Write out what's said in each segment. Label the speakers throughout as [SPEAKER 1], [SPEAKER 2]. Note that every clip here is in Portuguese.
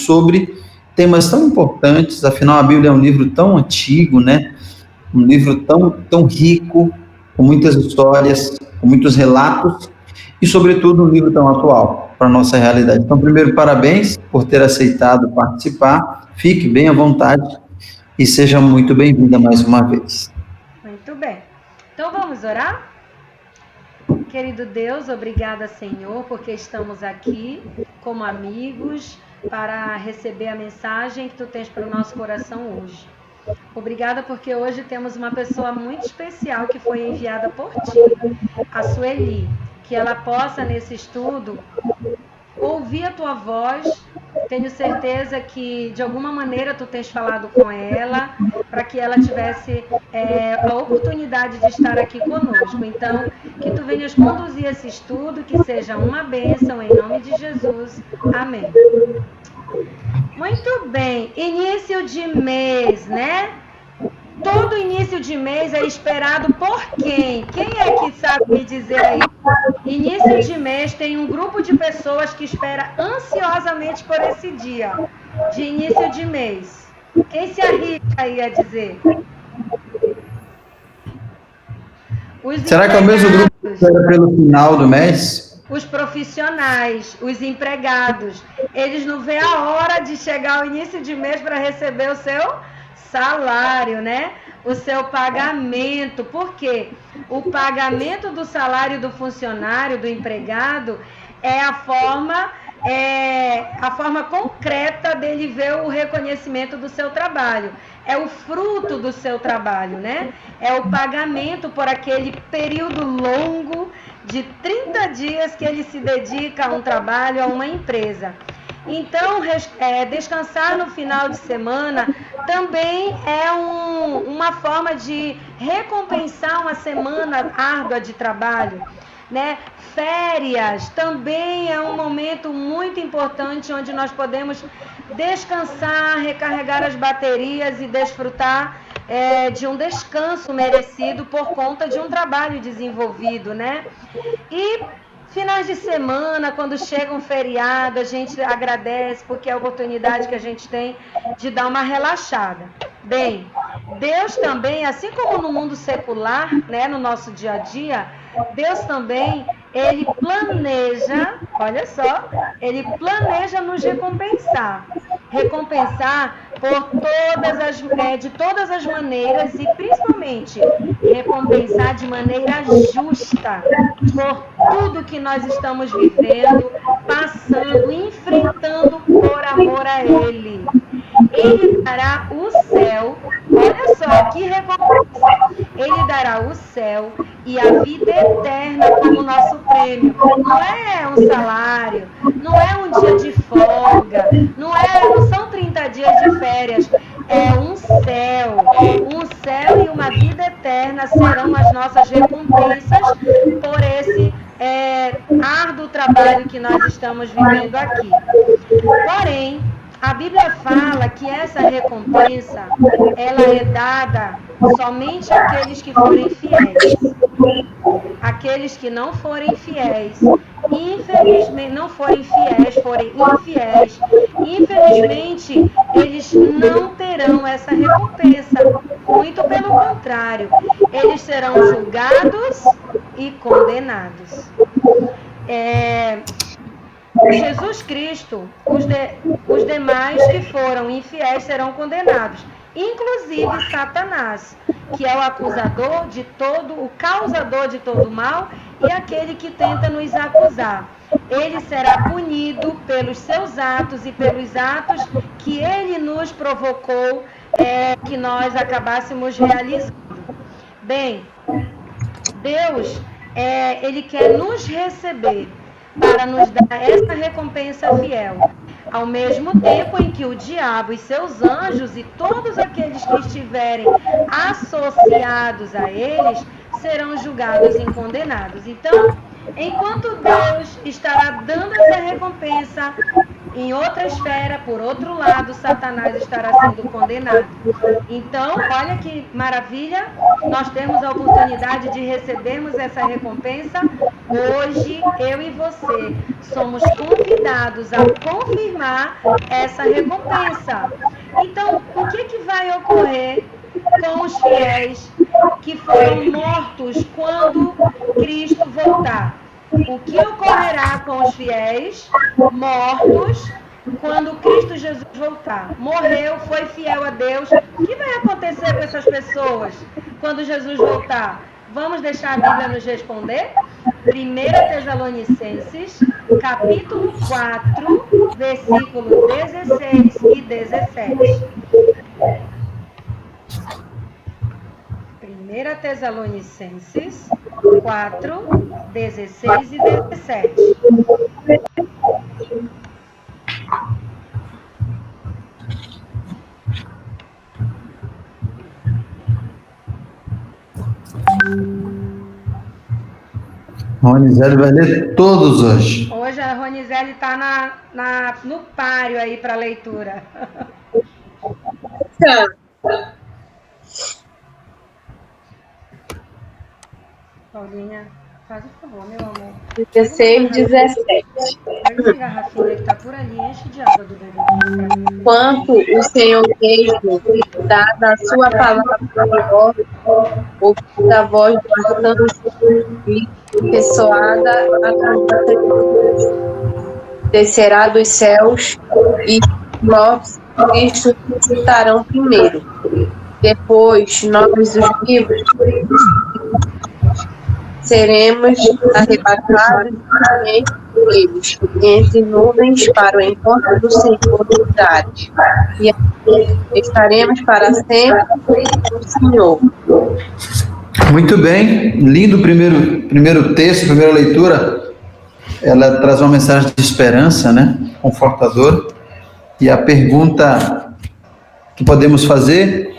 [SPEAKER 1] sobre temas tão importantes. Afinal, a Bíblia é um livro tão antigo, né? Um livro tão rico, com muitas histórias, com muitos relatos, e, sobretudo, um livro tão atual para a nossa realidade. Então, primeiro, parabéns por ter aceitado participar. Fique bem à vontade e seja muito bem-vinda mais uma vez.
[SPEAKER 2] Muito bem. Então, vamos orar? Querido Deus, obrigada, Senhor, porque estamos aqui como amigos para receber a mensagem que Tu tens para o nosso coração hoje. Obrigada porque hoje temos uma pessoa muito especial que foi enviada por Ti, a Sueli, que ela possa, nesse estudo, ouvir a Tua voz. Tenho certeza que, de alguma maneira, Tu tens falado com ela, para que ela tivesse a oportunidade de estar aqui conosco. Então, que Tu venhas conduzir esse estudo, que seja uma bênção, em nome de Jesus. Amém. Muito bem. Início de mês, né? Todo início de mês é esperado por quem? Quem é que sabe me dizer aí? Início de mês tem um grupo de pessoas que espera ansiosamente por esse dia, de início de mês. Quem se arrisca aí a dizer?
[SPEAKER 1] Será que é o mesmo grupo que espera pelo final do mês?
[SPEAKER 2] Os profissionais, os empregados, eles não vêem a hora de chegar ao início de mês para receber o seu salário, né? O seu pagamento. Por quê? O pagamento do salário do funcionário, do empregado, é a forma concreta dele ver o reconhecimento do seu trabalho. É o fruto do seu trabalho, né? É o pagamento por aquele período longo de 30 dias que ele se dedica a um trabalho, a uma empresa. Então, descansar no final de semana também é uma forma de recompensar uma semana árdua de trabalho, né? Férias também é um momento muito importante onde nós podemos descansar, recarregar as baterias e desfrutar de um descanso merecido por conta de um trabalho desenvolvido, né? E finais de semana, quando chega um feriado, a gente agradece porque é a oportunidade que a gente tem de dar uma relaxada. Bem, Deus também, assim como no mundo secular, né, no nosso dia a dia, Deus também, Ele planeja, olha só, Ele planeja nos recompensar. Recompensar de todas as maneiras e principalmente recompensar de maneira justa por tudo que nós estamos vivendo, passando, enfrentando por amor a Ele. Ele dará o céu, olha só que recompensa, Ele dará o céu e a vida eterna como nosso prêmio. Não é um salário, não é um dia de folga, não são 30 dias de férias, é um céu e uma vida eterna serão as nossas recompensas por esse árduo trabalho que nós estamos vivendo aqui. Porém, a Bíblia fala que essa recompensa, ela é dada somente àqueles que forem fiéis. Aqueles que não forem fiéis, infelizmente, forem infiéis, infelizmente, eles não terão essa recompensa. Muito pelo contrário, eles serão julgados e condenados. Jesus Cristo, os demais que foram infiéis serão condenados, inclusive Satanás, que é o acusador de o causador de todo mal e aquele que tenta nos acusar. Ele será punido pelos seus atos e pelos atos que ele nos provocou que nós acabássemos realizando. Bem, Deus, Ele quer nos receber para nos dar essa recompensa fiel, ao mesmo tempo em que o diabo e seus anjos e todos aqueles que estiverem associados a eles serão julgados e condenados. Então, enquanto Deus estará dando essa recompensa, em outra esfera, por outro lado, Satanás estará sendo condenado. Então, olha que maravilha, nós temos a oportunidade de recebermos essa recompensa hoje. Eu e você somos convidados a confirmar essa recompensa. Então, o que vai ocorrer com os fiéis que foram mortos quando Cristo voltar? O que ocorrerá com os fiéis mortos quando Cristo Jesus voltar? Morreu, foi fiel a Deus. O que vai acontecer com essas pessoas quando Jesus voltar? Vamos deixar a Bíblia nos responder? 1 Tessalonicenses, capítulo 4, versículos 16 e 17. 1 Tessalonicenses 4, 16 e 17.
[SPEAKER 1] Ronizete vai ler todos hoje.
[SPEAKER 2] Hoje a Ronizete está no páreo aí para leitura. Paulinha, faz o favor, meu amor.
[SPEAKER 3] 16, 17.
[SPEAKER 2] Pega essa garrafinha que tá por ali, enche de água do bebê.
[SPEAKER 3] Quanto o Senhor mesmo, dada a sua palavra maior, ouvindo a voz do arcanjo e ressoada a trombeta de Deus, descerá dos céus e os mortos Cristo ressuscitarão primeiro. Depois, nós, os vivos, seremos arrebatados entre eles, entre nuvens, para o encontro do Senhor dos ares. E assim estaremos para sempre com o Senhor.
[SPEAKER 1] Muito bem, lindo primeiro texto, primeira leitura. Ela traz uma mensagem de esperança, né? Confortadora. E a pergunta que podemos fazer,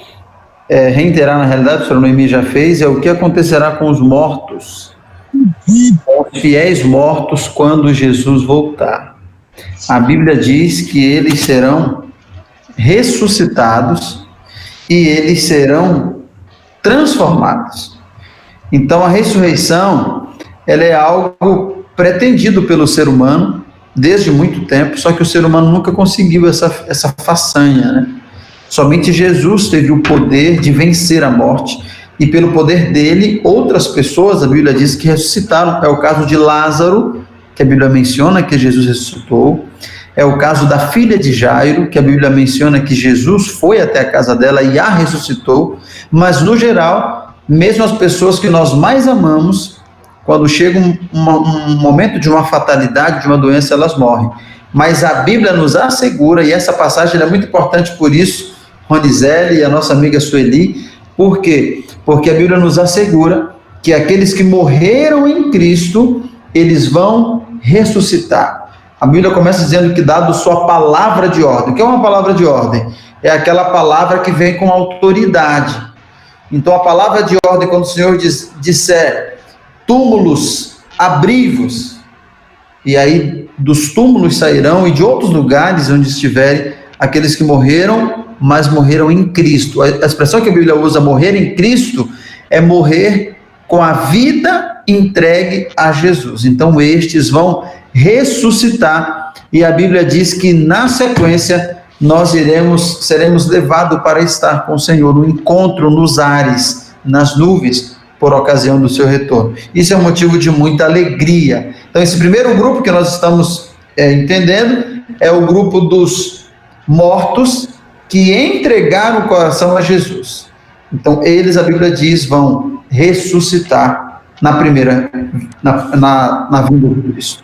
[SPEAKER 1] reiterar na realidade, o professor Noemi já fez, é o que acontecerá com os mortos, com os fiéis mortos quando Jesus voltar. A Bíblia diz que eles serão ressuscitados e eles serão transformados. Então a ressurreição, ela é algo pretendido pelo ser humano desde muito tempo, só que o ser humano nunca conseguiu essa façanha, né? Somente Jesus teve o poder de vencer a morte, e pelo poder dele, outras pessoas, a Bíblia diz que ressuscitaram. É o caso de Lázaro, que a Bíblia menciona que Jesus ressuscitou. É o caso da filha de Jairo, que a Bíblia menciona que Jesus foi até a casa dela e a ressuscitou. Mas, no geral, mesmo as pessoas que nós mais amamos, quando chega um momento de uma fatalidade, de uma doença, elas morrem. Mas a Bíblia nos assegura, e essa passagem é muito importante por isso, Ronizete e a nossa amiga Sueli. Por quê? Porque a Bíblia nos assegura que aqueles que morreram em Cristo, eles vão ressuscitar. A Bíblia começa dizendo que dado sua palavra de ordem. O que é uma palavra de ordem? É aquela palavra que vem com autoridade. Então a palavra de ordem, quando o Senhor disser túmulos, abri-vos, e aí dos túmulos sairão, e de outros lugares onde estiverem aqueles que morreram, mas morreram em Cristo. A expressão que a Bíblia usa, morrer em Cristo, é morrer com a vida entregue a Jesus. Então estes vão ressuscitar, e a Bíblia diz que na sequência nós seremos levados para estar com o Senhor no encontro nos ares, nas nuvens, por ocasião do seu retorno. Isso é um motivo de muita alegria. Então esse primeiro grupo que nós estamos entendendo é o grupo dos mortos que entregaram o coração a Jesus. Então eles, a Bíblia diz, vão ressuscitar na vinda de Cristo.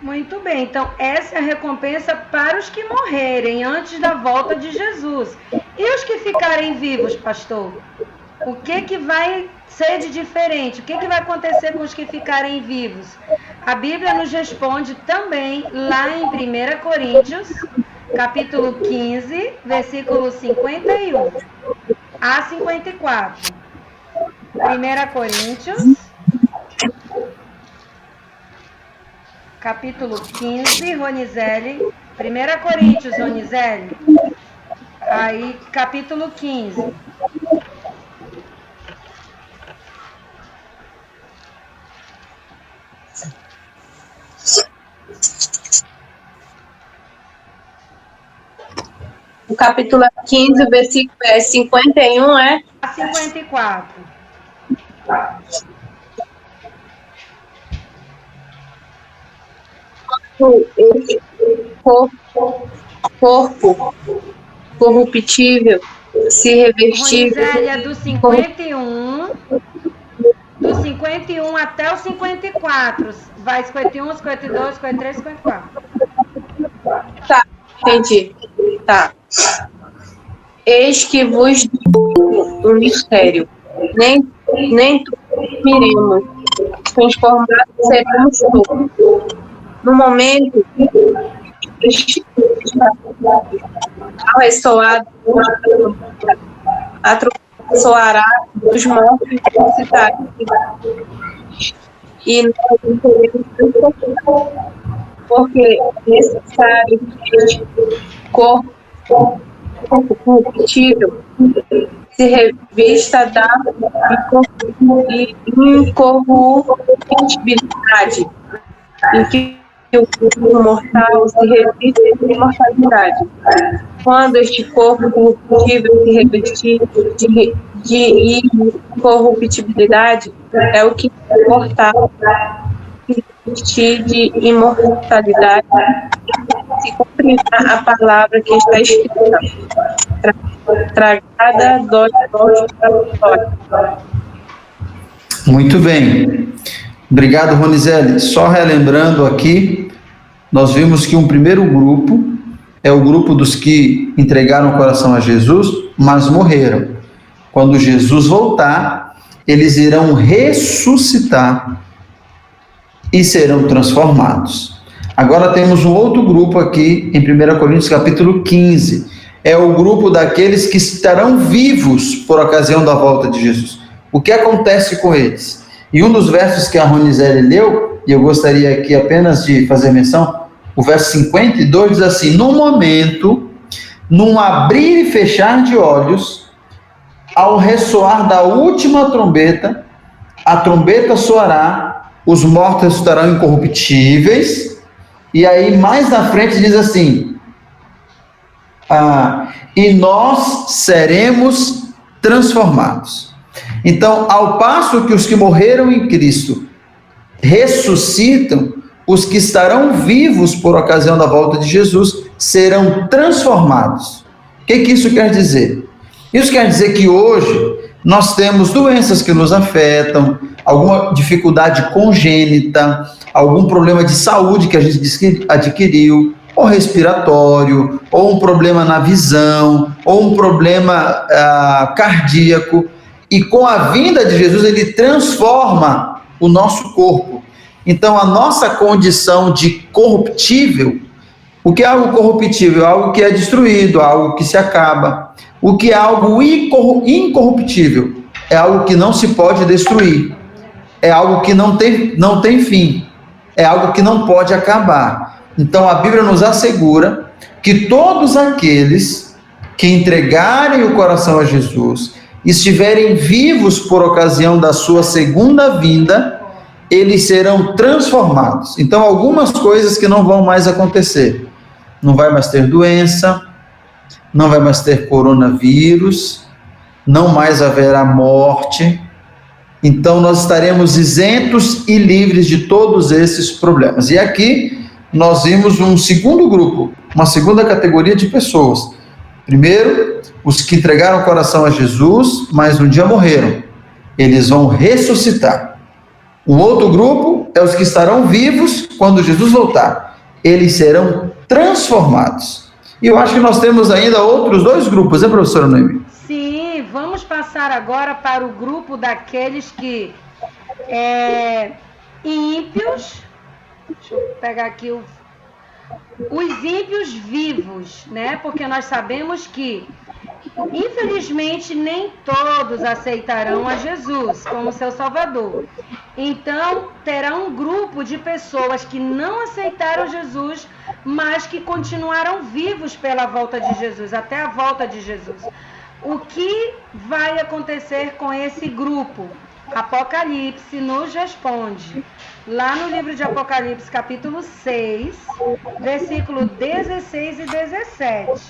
[SPEAKER 2] Muito bem, então essa é a recompensa para os que morrerem antes da volta de Jesus. E os que ficarem vivos, pastor? O que vai ser de diferente? O que vai acontecer com os que ficarem vivos? A Bíblia nos responde também lá em 1 Coríntios, capítulo 15, versículo 51 a 54. 1 Coríntios, capítulo 15, Ronizete, 1 Coríntios, Ronizélio. Aí, capítulo 15.
[SPEAKER 3] O capítulo 15, o versículo é 51, é?
[SPEAKER 2] A 54.
[SPEAKER 3] Esse corpo corruptível se revestir.
[SPEAKER 2] Ronizélia, do 51 até o 54. Vai 51, 52, 53, 54.
[SPEAKER 3] Tá, entendi. Tá. Eis que vos digo um mistério. Nem todos miremos, transformados seremos todos. No momento, ao ressoar, a trombeta soará, dos mortos ressuscitarão. E nós seremos transformados, porque é necessário que este corpo corruptível se revista da incorruptibilidade, em que o corpo mortal se reviste de imortalidade. Quando este corpo corruptível se revestir de incorruptibilidade, é o que é mortal se revestir de imortalidade, se cumprirá a palavra que está escrita. Tragada dói para.
[SPEAKER 1] Muito bem. Obrigado, Ronizeli. Só relembrando aqui, nós vimos que um primeiro grupo é o grupo dos que entregaram o coração a Jesus, mas morreram. Quando Jesus voltar, eles irão ressuscitar e serão transformados. Agora temos um outro grupo aqui em 1 Coríntios capítulo 15. É o grupo daqueles que estarão vivos por ocasião da volta de Jesus. O que acontece com eles? E um dos versos que a Ronizeli leu, e eu gostaria aqui apenas de fazer menção, o verso 52 diz assim: no momento, num abrir e fechar de olhos, ao ressoar da última trombeta, a trombeta soará, os mortos estarão incorruptíveis, e aí mais na frente diz assim, e nós seremos transformados. Então, ao passo que os que morreram em Cristo ressuscitam, os que estarão vivos por ocasião da volta de Jesus serão transformados. O que isso quer dizer? Isso quer dizer que hoje nós temos doenças que nos afetam, alguma dificuldade congênita, algum problema de saúde que a gente adquiriu, ou respiratório, ou um problema na visão, ou um problema cardíaco. E com a vinda de Jesus, ele transforma o nosso corpo. Então, a nossa condição de corruptível, o que é algo corruptível? Algo que é destruído, algo que se acaba. O que é algo incorruptível? É algo que não se pode destruir. É algo que não tem fim. É algo que não pode acabar. Então, a Bíblia nos assegura que todos aqueles que entregarem o coração a Jesus, estiverem vivos por ocasião da sua segunda vinda, eles serão transformados. Então, algumas coisas que não vão mais acontecer. Não vai mais ter doença, não vai mais ter coronavírus, não mais haverá morte. Então, nós estaremos isentos e livres de todos esses problemas. E aqui, nós vimos um segundo grupo, uma segunda categoria de pessoas. Primeiro, os que entregaram o coração a Jesus, mas um dia morreram. Eles vão ressuscitar. O outro grupo é os que estarão vivos quando Jesus voltar. Eles serão transformados. E eu acho que nós temos ainda outros dois grupos, né, professora Noemi?
[SPEAKER 2] Sim, vamos passar agora para o grupo daqueles que ímpios. Deixa eu pegar aqui os ímpios vivos, né? Porque nós sabemos que, infelizmente, nem todos aceitarão a Jesus como seu Salvador. Então, terá um grupo de pessoas que não aceitaram Jesus, mas que continuaram vivos pela volta de Jesus, até a volta de Jesus. O que vai acontecer com esse grupo? Apocalipse nos responde. Lá no livro de Apocalipse, capítulo 6, versículo 16 e 17.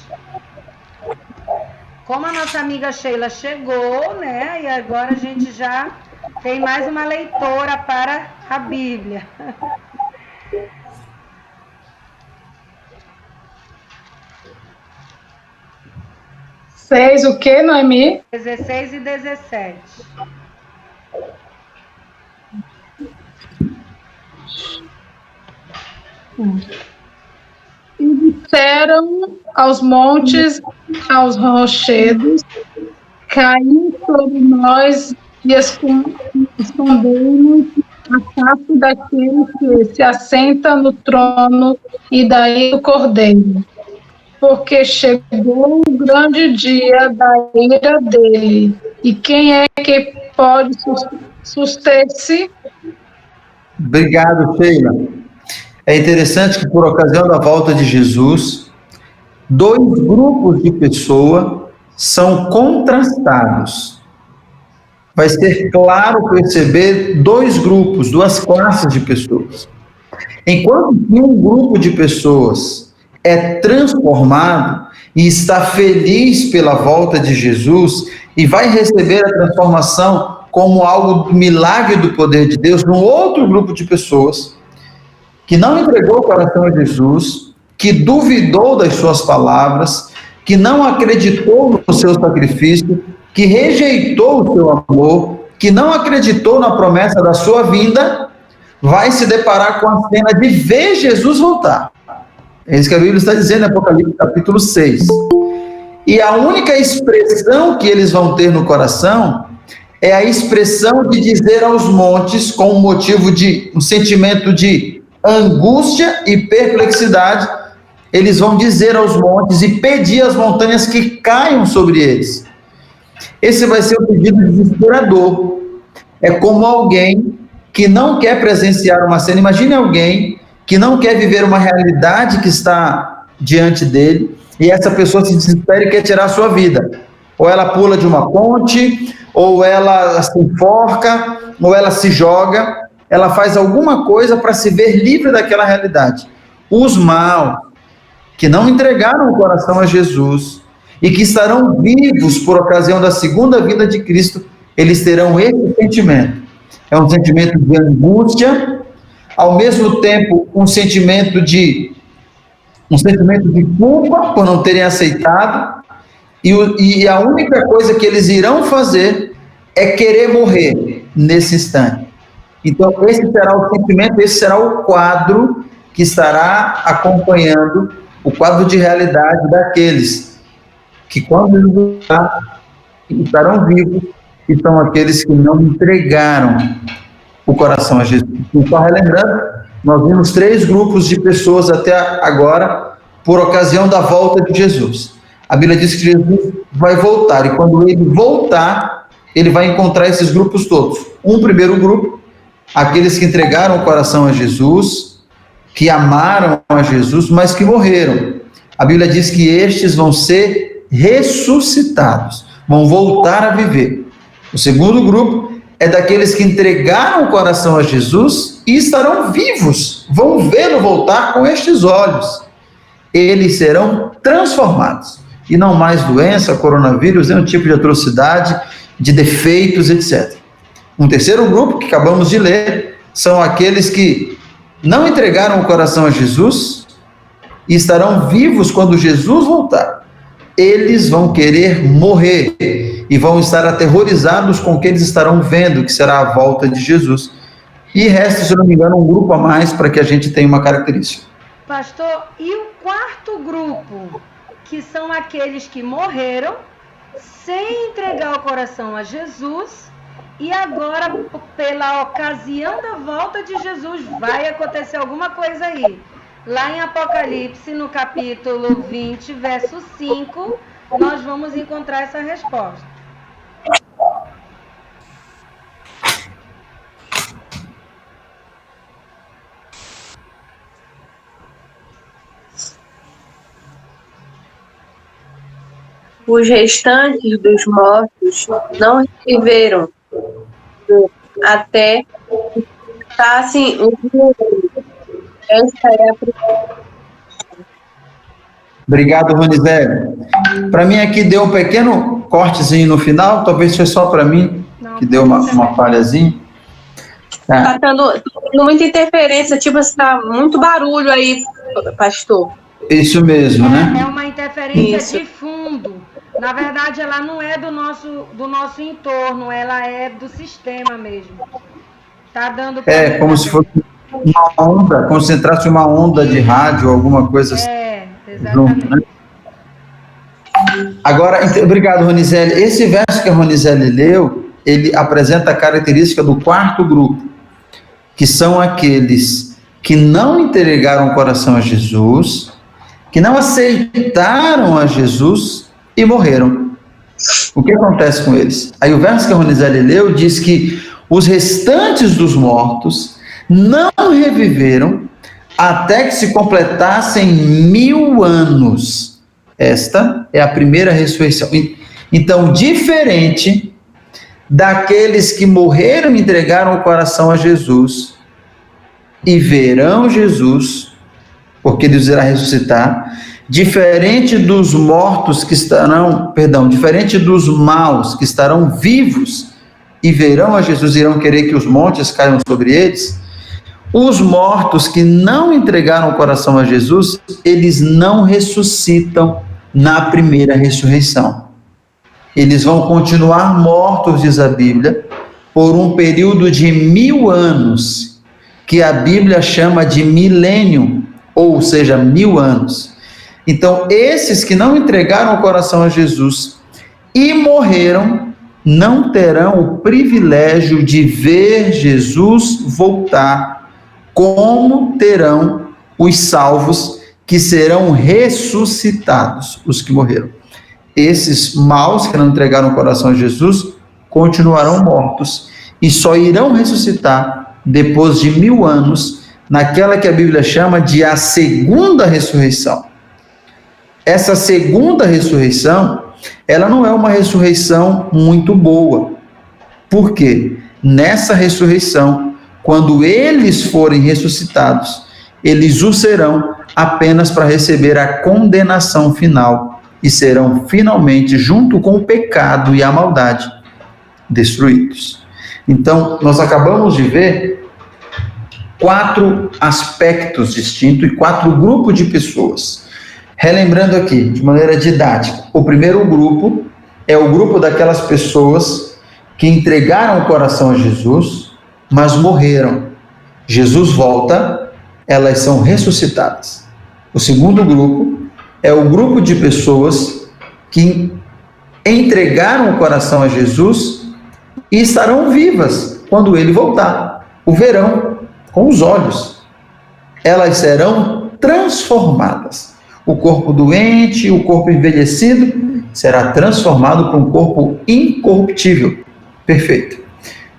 [SPEAKER 2] Como a nossa amiga Sheila chegou, né? E agora a gente já tem mais uma leitora para a Bíblia.
[SPEAKER 4] 6, o que, Noemi?
[SPEAKER 2] 16 e 17.
[SPEAKER 4] E disseram aos montes, aos rochedos, caí sobre nós e escondemos a face daquele que se assenta no trono e daí do Cordeiro. Porque chegou o grande dia da ira dele. E quem é que pode suster-se?
[SPEAKER 1] Obrigado, Sheila. É interessante que, por ocasião da volta de Jesus, 2 grupos de pessoas são contrastados. Vai ser claro perceber 2 grupos, 2 classes de pessoas. Enquanto um grupo de pessoas é transformado e está feliz pela volta de Jesus e vai receber a transformação como algo do milagre do poder de Deus, num outro grupo de pessoas que não entregou o coração a Jesus, que duvidou das suas palavras, que não acreditou no seu sacrifício, que rejeitou o seu amor, que não acreditou na promessa da sua vinda, vai se deparar com a cena de ver Jesus voltar. É isso que a Bíblia está dizendo em Apocalipse capítulo 6. E a única expressão que eles vão ter no coração é a expressão de dizer aos montes, com um motivo de um sentimento de angústia e perplexidade, eles vão dizer aos montes e pedir às montanhas que caiam sobre eles. Esse vai ser um pedido desesperador. É como alguém que não quer presenciar uma cena. Imagine alguém que não quer viver uma realidade que está diante dele, e essa pessoa se desespera e quer tirar a sua vida. Ou ela pula de uma ponte, ou ela se enforca, ou ela se joga, ela faz alguma coisa para se ver livre daquela realidade. Os maus, que não entregaram o coração a Jesus, e que estarão vivos por ocasião da segunda vinda de Cristo, eles terão esse sentimento. É um sentimento de angústia, ao mesmo tempo um sentimento de culpa por não terem aceitado, e a única coisa que eles irão fazer é querer morrer nesse instante. Então esse será o sentimento, esse será o quadro que estará acompanhando o quadro de realidade daqueles que, quando eles voltar, estarão vivos, e são aqueles que não entregaram o coração a Jesus. E só relembrando, nós vimos 3 grupos de pessoas até agora, por ocasião da volta de Jesus. A Bíblia diz que Jesus vai voltar, e quando ele voltar, ele vai encontrar esses grupos todos. Um primeiro grupo, aqueles que entregaram o coração a Jesus, que amaram a Jesus, mas que morreram. A Bíblia diz que estes vão ser ressuscitados, vão voltar a viver. O segundo grupo é daqueles que entregaram o coração a Jesus e estarão vivos, vão vê-lo voltar com estes olhos. Eles serão transformados, e não mais doença, coronavírus, nenhum tipo de atrocidade, de defeitos, etc. Um terceiro grupo, que acabamos de ler, são aqueles que não entregaram o coração a Jesus e estarão vivos quando Jesus voltar. Eles vão querer morrer e vão estar aterrorizados com o que eles estarão vendo, que será a volta de Jesus. E resta, se não me engano, um grupo a mais para que a gente tenha uma característica.
[SPEAKER 2] Pastor, e o quarto grupo, que são aqueles que morreram sem entregar o coração a Jesus, e agora, pela ocasião da volta de Jesus, vai acontecer alguma coisa aí. Lá em Apocalipse, no capítulo 20, verso 5, nós vamos encontrar essa resposta.
[SPEAKER 3] os restantes dos mortos não reviveram até passassem os 1000 anos. Esta é a primeira.
[SPEAKER 1] Obrigado, Ronizete. Para mim aqui deu um pequeno cortezinho no final, talvez foi só para mim que deu uma falhazinha.
[SPEAKER 3] Tá tendo muita interferência, tipo assim, tá muito barulho aí, pastor.
[SPEAKER 1] Isso mesmo, né?
[SPEAKER 2] É uma interferência
[SPEAKER 3] Isso.
[SPEAKER 2] de fundo. Na verdade, ela não é do nosso entorno, ela é do sistema mesmo. Tá dando pra
[SPEAKER 1] É como se fosse uma onda, como se entrasse uma onda de rádio, alguma coisa assim.
[SPEAKER 2] Exatamente.
[SPEAKER 1] Junto, né? Agora, obrigado, Ronizete. Esse verso que a Ronizete leu, ele apresenta a característica do quarto grupo, que são aqueles que não entregaram o coração a Jesus, que não aceitaram a Jesus e morreram. O que acontece com eles? Aí o verso que a Ronizete leu diz que os restantes dos mortos não reviveram até que se completassem 1000 anos. Esta é a primeira ressurreição. Então, diferente daqueles que morreram e entregaram o coração a Jesus e verão Jesus, porque Deus irá ressuscitar, diferente dos mortos que estarão, diferente dos maus que estarão vivos e verão a Jesus, irão querer que os montes caiam sobre eles, os mortos que não entregaram o coração a Jesus, eles não ressuscitam na primeira ressurreição. Eles vão continuar mortos, diz a Bíblia, por um período de 1000 anos, que a Bíblia chama de milênio, ou seja, 1000 anos. Então, esses que não entregaram o coração a Jesus e morreram, não terão o privilégio de ver Jesus voltar, como terão os salvos que serão ressuscitados, os que morreram. Esses maus que não entregaram o coração a Jesus continuarão mortos e só irão ressuscitar depois de 1000 anos, naquela que a Bíblia chama de a segunda ressurreição. Essa segunda ressurreição, ela não é uma ressurreição muito boa. Por quê? Nessa ressurreição, quando eles forem ressuscitados, eles o serão apenas para receber a condenação final e serão finalmente, junto com o pecado e a maldade, destruídos. Então, nós acabamos de ver 4 aspectos distintos e 4 grupos de pessoas. Relembrando aqui, de maneira didática, o primeiro grupo é o grupo daquelas pessoas que entregaram o coração a Jesus, mas morreram. Jesus volta, elas são ressuscitadas. O segundo grupo é o grupo de pessoas que entregaram o coração a Jesus e estarão vivas quando ele voltar. O verão com os olhos. Elas serão transformadas. O corpo doente, o corpo envelhecido, será transformado para um corpo incorruptível. Perfeito.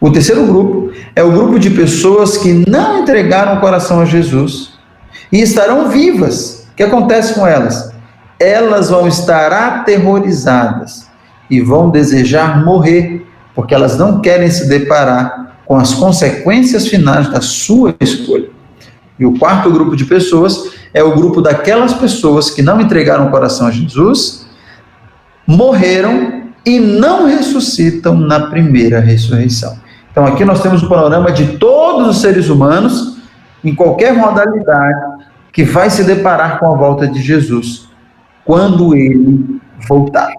[SPEAKER 1] O terceiro grupo é o grupo de pessoas que não entregaram o coração a Jesus e estarão vivas. O que acontece com elas? Elas vão estar aterrorizadas e vão desejar morrer, porque elas não querem se deparar com as consequências finais da sua escolha. E o quarto grupo de pessoas é o grupo daquelas pessoas que não entregaram o coração a Jesus, morreram e não ressuscitam na primeira ressurreição. Então aqui nós temos o panorama de todos os seres humanos, em qualquer modalidade, que vai se deparar com a volta de Jesus, quando ele voltar.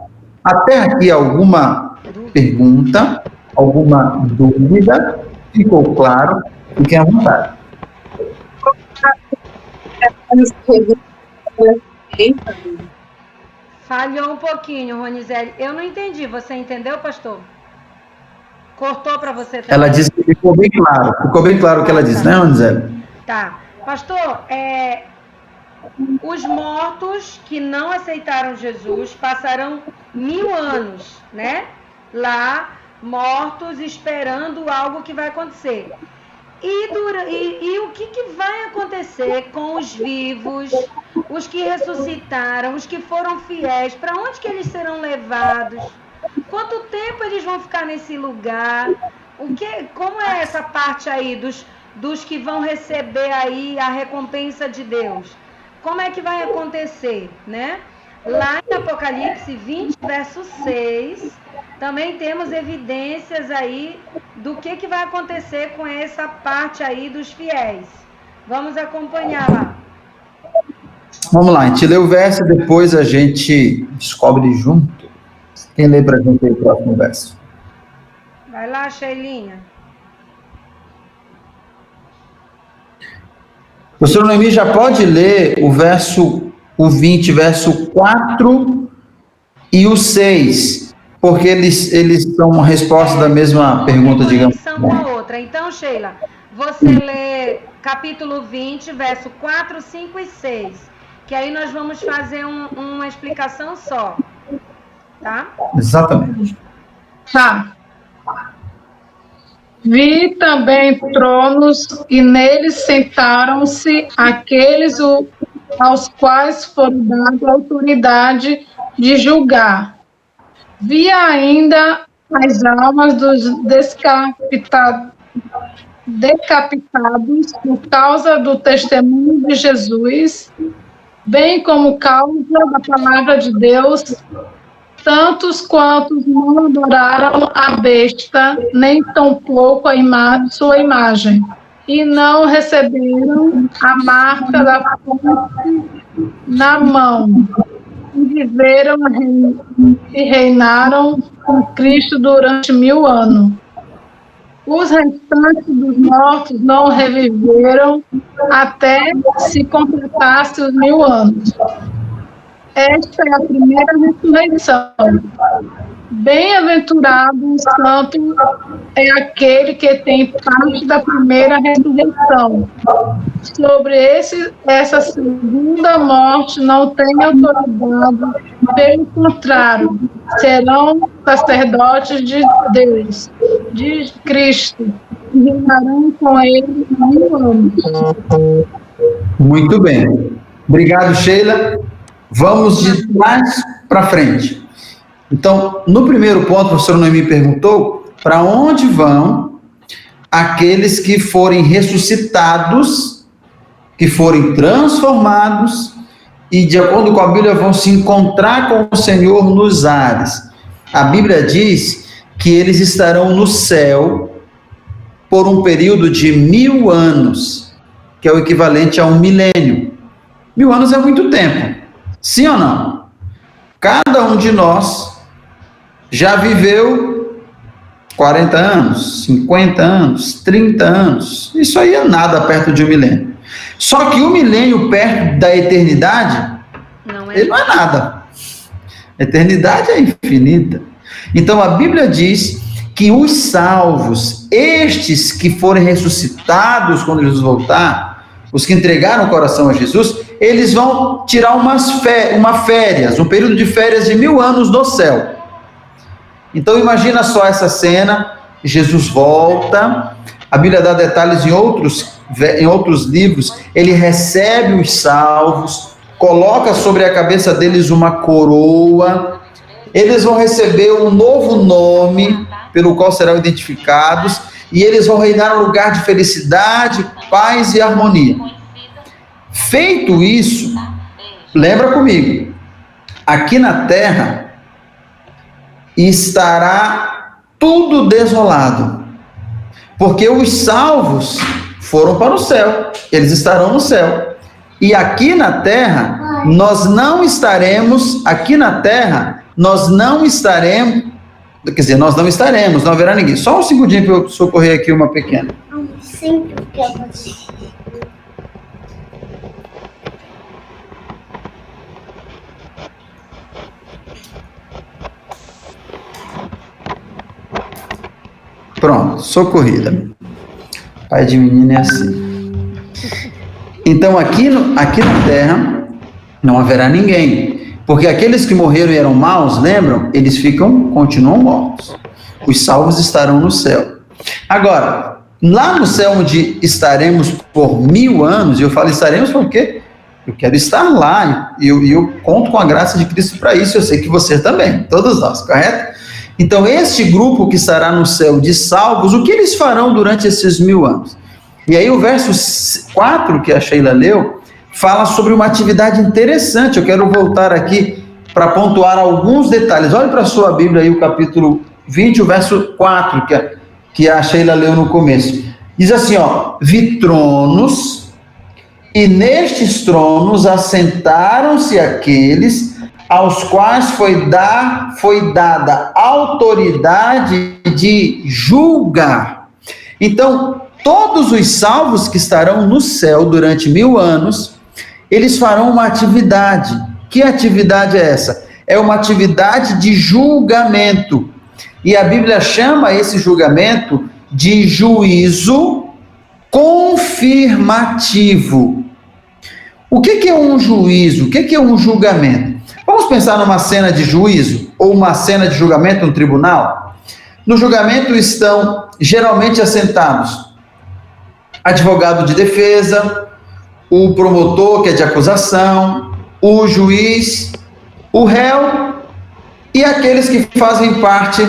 [SPEAKER 1] Até aqui alguma pergunta, alguma dúvida? Ficou claro? Fiquem à vontade.
[SPEAKER 2] Falhou um pouquinho, Ronizete. Eu não entendi. Você entendeu, pastor? Cortou para você também?
[SPEAKER 1] Ela disse que ficou bem claro o que ela disse, né, Ronizete?
[SPEAKER 2] Tá. Pastor, os mortos que não aceitaram Jesus passarão 1000 anos, né? Lá, mortos, esperando algo que vai acontecer. E o que vai acontecer com os vivos, os que ressuscitaram, os que foram fiéis? Para onde que eles serão levados? Quanto tempo eles vão ficar nesse lugar? Como é essa parte aí dos que vão receber aí a recompensa de Deus? Como é que vai acontecer, né? Lá em Apocalipse 20, verso 6, também temos evidências aí do que vai acontecer com essa parte aí dos fiéis. Vamos acompanhar lá.
[SPEAKER 1] Vamos lá, a gente lê o verso e depois a gente descobre junto. Quem lê para a gente aí o próximo verso?
[SPEAKER 2] Vai lá, Sheilinha.
[SPEAKER 1] O professor Noemi já pode ler o 20, verso 4 e o 6, porque eles são uma resposta da mesma pergunta, digamos.
[SPEAKER 2] Com a outra. Então, Sheila, você lê capítulo 20, verso 4, 5 e 6, que aí nós vamos fazer uma explicação só, tá?
[SPEAKER 1] Exatamente.
[SPEAKER 4] Tá. Vi também tronos, e neles sentaram-se aqueles aos quais foram dada a autoridade de julgar. Vi ainda as almas dos decapitados por causa do testemunho de Jesus, bem como causa da palavra de Deus, tantos quantos não adoraram a besta, nem tampouco sua imagem, e não receberam a marca da fonte na mão, e viveram e reinaram com Cristo durante 1000 anos. Os restantes dos mortos não reviveram até se completasse os 1000 anos. Esta é a primeira ressurreição. Bem-aventurado o santo é aquele que tem parte da primeira ressurreição. Sobre essa segunda morte não tem autoridade, pelo contrário, serão sacerdotes de Deus, de Cristo, e reinarão com ele 1000 anos.
[SPEAKER 1] Muito bem. Obrigado, Sheila. Vamos de trás para frente. Então, no primeiro ponto, o professor Noemi perguntou para onde vão aqueles que forem ressuscitados, que forem transformados e, de acordo com a Bíblia, vão se encontrar com o Senhor nos ares. A Bíblia diz que eles estarão no céu por um período de 1000 anos, que é o equivalente a 1 milênio. 1000 anos é muito tempo. Sim ou não? Cada um de nós já viveu 40 anos, 50 anos, 30 anos. Isso aí é nada perto de 1 milênio. Só que 1 milênio perto da eternidade, ele não é nada. A eternidade é infinita. Então a Bíblia diz que os salvos, estes que forem ressuscitados quando Jesus voltar, os que entregaram o coração a Jesus, eles vão tirar férias, um período de férias de 1000 anos no céu. Então imagina só essa cena, Jesus volta, a Bíblia dá detalhes em outros livros, ele recebe os salvos, coloca sobre a cabeça deles uma coroa, eles vão receber um novo nome, pelo qual serão identificados, e eles vão reinar um lugar de felicidade, paz e harmonia. Feito isso, lembra comigo, aqui na terra estará tudo desolado, porque os salvos foram para o céu, eles estarão no céu, e aqui na terra nós não estaremos, não haverá ninguém. Só um segundinho para eu socorrer aqui uma pequena.
[SPEAKER 5] Sempre que eu vou.
[SPEAKER 1] Pronto, socorrida. Pai de menino é assim. Então, aqui na terra, não haverá ninguém. Porque aqueles que morreram e eram maus, lembram? Eles continuam mortos. Os salvos estarão no céu. Agora, Lá no céu onde estaremos por 1000 anos, e eu falo estaremos porque eu quero estar lá, e eu conto com a graça de Cristo para isso, eu sei que você também, todos nós, correto? Então, este grupo que estará no céu de salvos, o que eles farão durante esses 1000 anos? E aí o verso 4 que a Sheila leu, fala sobre uma atividade interessante. Eu quero voltar aqui para pontuar alguns detalhes. Olhe para a sua Bíblia aí, o capítulo 20, o verso 4, que a Sheila leu no começo. Diz assim, ó: vi tronos, e nestes tronos assentaram-se aqueles aos quais foi dada autoridade de julgar. Então, todos os salvos que estarão no céu durante 1000 anos, eles farão uma atividade. Que atividade é essa? É uma atividade de julgamento. E a Bíblia chama esse julgamento de juízo confirmativo. O que é um juízo? O que é um julgamento? Vamos pensar numa cena de juízo ou uma cena de julgamento no tribunal? No julgamento estão geralmente assentados advogado de defesa, o promotor, que é de acusação, o juiz, o réu e aqueles que fazem parte,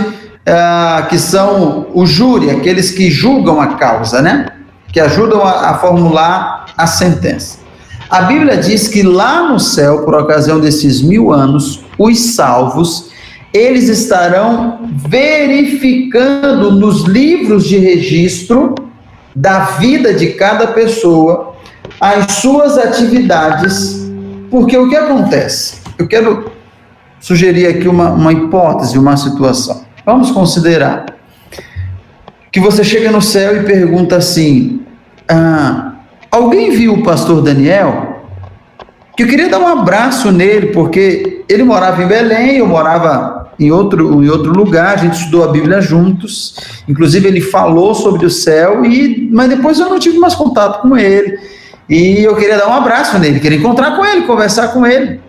[SPEAKER 1] que são o júri, aqueles que julgam a causa, né? Que ajudam a formular a sentença. A Bíblia diz que lá no céu, por ocasião desses 1000 anos, os salvos, eles estarão verificando nos livros de registro da vida de cada pessoa as suas atividades, porque o que acontece? Eu quero sugerir aqui uma hipótese, uma situação. Vamos considerar que você chega no céu e pergunta assim: alguém viu o pastor Daniel? Que eu queria dar um abraço nele, porque ele morava em Belém, eu morava em outro lugar, a gente estudou a Bíblia juntos, inclusive ele falou sobre o céu, mas depois eu não tive mais contato com ele, e eu queria dar um abraço nele, queria encontrar com ele, conversar com ele.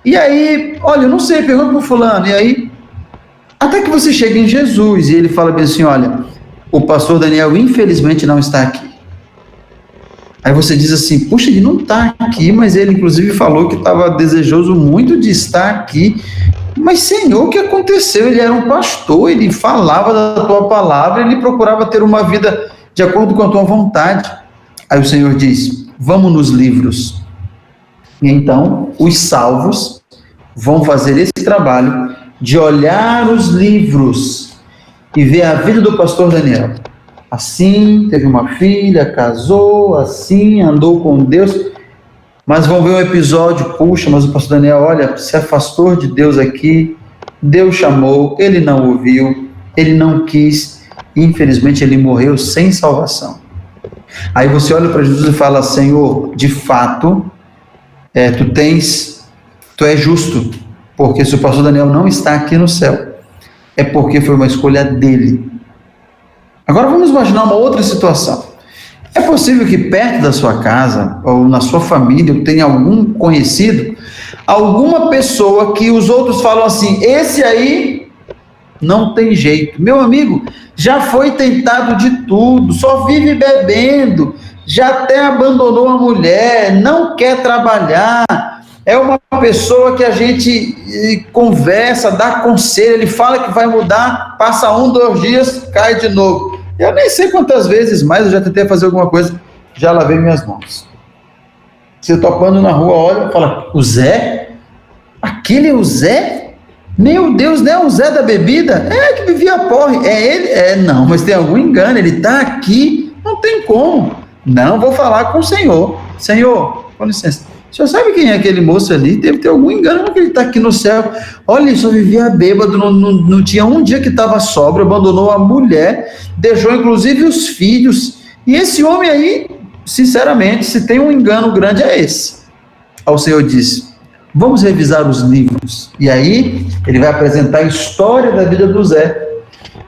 [SPEAKER 1] E aí, olha, eu não sei, pergunta para o fulano, e aí, até que você chega em Jesus, e ele fala bem assim: olha, o pastor Daniel infelizmente não está aqui. Aí você diz assim: puxa, ele não está aqui, mas ele inclusive falou que estava desejoso muito de estar aqui. Mas Senhor, o que aconteceu? Ele era um pastor, ele falava da tua palavra, ele procurava ter uma vida de acordo com a tua vontade. Aí o Senhor diz: vamos nos livros. E então os salvos vão fazer esse trabalho de olhar os livros e ver a vida do pastor Daniel. Assim, teve uma filha, casou, assim, andou com Deus. Mas vão ver um episódio: puxa, mas o pastor Daniel, olha, se afastou de Deus aqui, Deus chamou, ele não ouviu, ele não quis, e infelizmente ele morreu sem salvação. Aí você olha para Jesus e fala: Senhor, de fato, tu és justo, porque se o pastor Daniel não está aqui no céu, é porque foi uma escolha dele. Agora vamos imaginar uma outra situação. É possível que perto da sua casa, ou na sua família, tenha algum conhecido, alguma pessoa que os outros falam assim: esse aí não tem jeito. Meu amigo, já foi tentado de tudo, só vive bebendo, já até abandonou a mulher, não quer trabalhar. É uma pessoa que a gente conversa, dá conselho, ele fala que vai mudar, passa 1, 2 dias, cai de novo. Eu nem sei quantas vezes mais eu já tentei fazer alguma coisa, já lavei minhas mãos. Você topando na rua, olha, fala: o Zé? Aquele é o Zé? Meu Deus, não é o Zé da bebida? É, que bebia porre. É ele? Não, mas tem algum engano, ele está aqui, não tem como. Não, vou falar com o Senhor. Senhor, com licença, o senhor sabe quem é aquele moço ali? Deve ter algum engano, porque ele está aqui no céu. Olha, ele só vivia bêbado, não tinha um dia que estava sóbrio, abandonou a mulher, deixou inclusive os filhos. E esse homem aí, sinceramente, se tem um engano grande, é esse. Aí o Senhor disse: vamos revisar os livros. E aí ele vai apresentar a história da vida do Zé.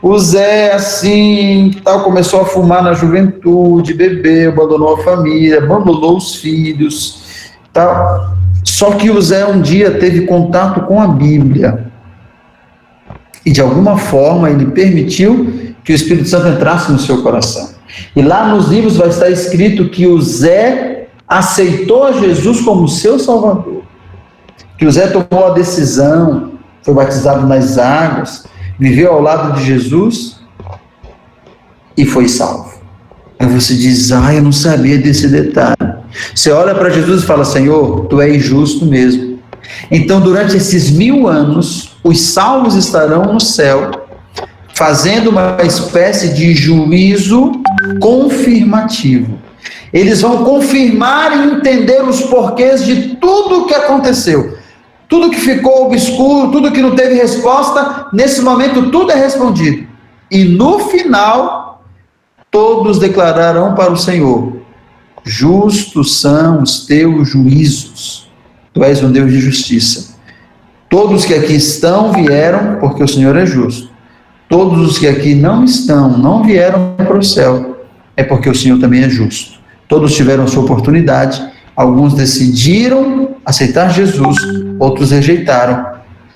[SPEAKER 1] O Zé, assim, tal, começou a fumar na juventude, bebeu, abandonou a família, abandonou os filhos, tal. Só que o Zé um dia teve contato com a Bíblia. E de alguma forma ele permitiu que o Espírito Santo entrasse no seu coração. E lá nos livros vai estar escrito que o Zé aceitou Jesus como seu Salvador. Que o Zé tomou a decisão, foi batizado nas águas, viveu ao lado de Jesus e foi salvo. Aí você diz, eu não sabia desse detalhe. Você olha para Jesus e fala, Senhor, tu és justo mesmo. Então, durante esses 1000 anos, os salvos estarão no céu, fazendo uma espécie de juízo confirmativo. Eles vão confirmar e entender os porquês de tudo o que aconteceu. Tudo que ficou obscuro, tudo que não teve resposta, nesse momento tudo é respondido. E no final, todos declararão para o Senhor, justos são os teus juízos. Tu és um Deus de justiça. Todos que aqui estão vieram porque o Senhor é justo. Todos os que aqui não estão, não vieram para o céu, é porque o Senhor também é justo. Todos tiveram sua oportunidade, alguns decidiram aceitar Jesus, outros rejeitaram.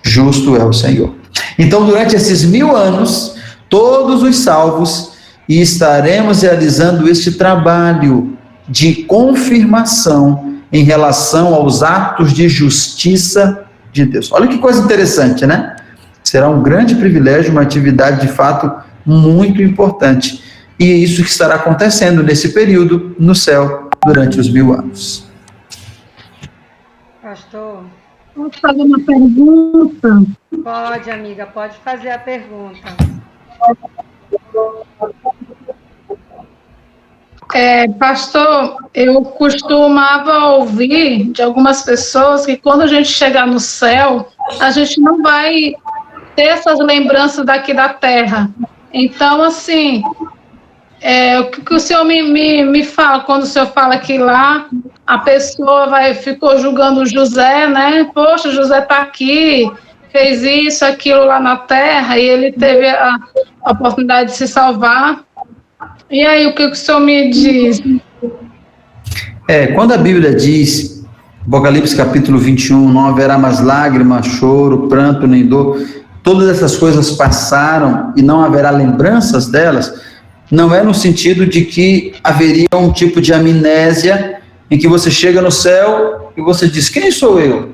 [SPEAKER 1] Justo é o Senhor. Então, durante esses 1000 anos, todos os salvos, e estaremos realizando este trabalho de confirmação em relação aos atos de justiça de Deus. Olha que coisa interessante, né? Será um grande privilégio, uma atividade de fato muito importante. E é isso que estará acontecendo nesse período no céu durante os 1000 anos.
[SPEAKER 2] Pastor?
[SPEAKER 4] Posso fazer uma pergunta?
[SPEAKER 2] Pode, amiga, pode fazer a pergunta.
[SPEAKER 4] Pastor, eu costumava ouvir de algumas pessoas que quando a gente chegar no céu, a gente não vai ter essas lembranças daqui da terra. Então, assim, o que o senhor me fala, quando o senhor fala que lá a pessoa ficou julgando José, né? Poxa, José está aqui, fez isso, aquilo lá na terra, e ele teve a oportunidade de se salvar. E aí, o que o senhor me diz?
[SPEAKER 1] Quando a Bíblia diz, Apocalipse capítulo 21, não haverá mais lágrimas, choro, pranto, nem dor, todas essas coisas passaram e não haverá lembranças delas, não é no sentido de que haveria um tipo de amnésia em que você chega no céu e você diz, quem sou eu?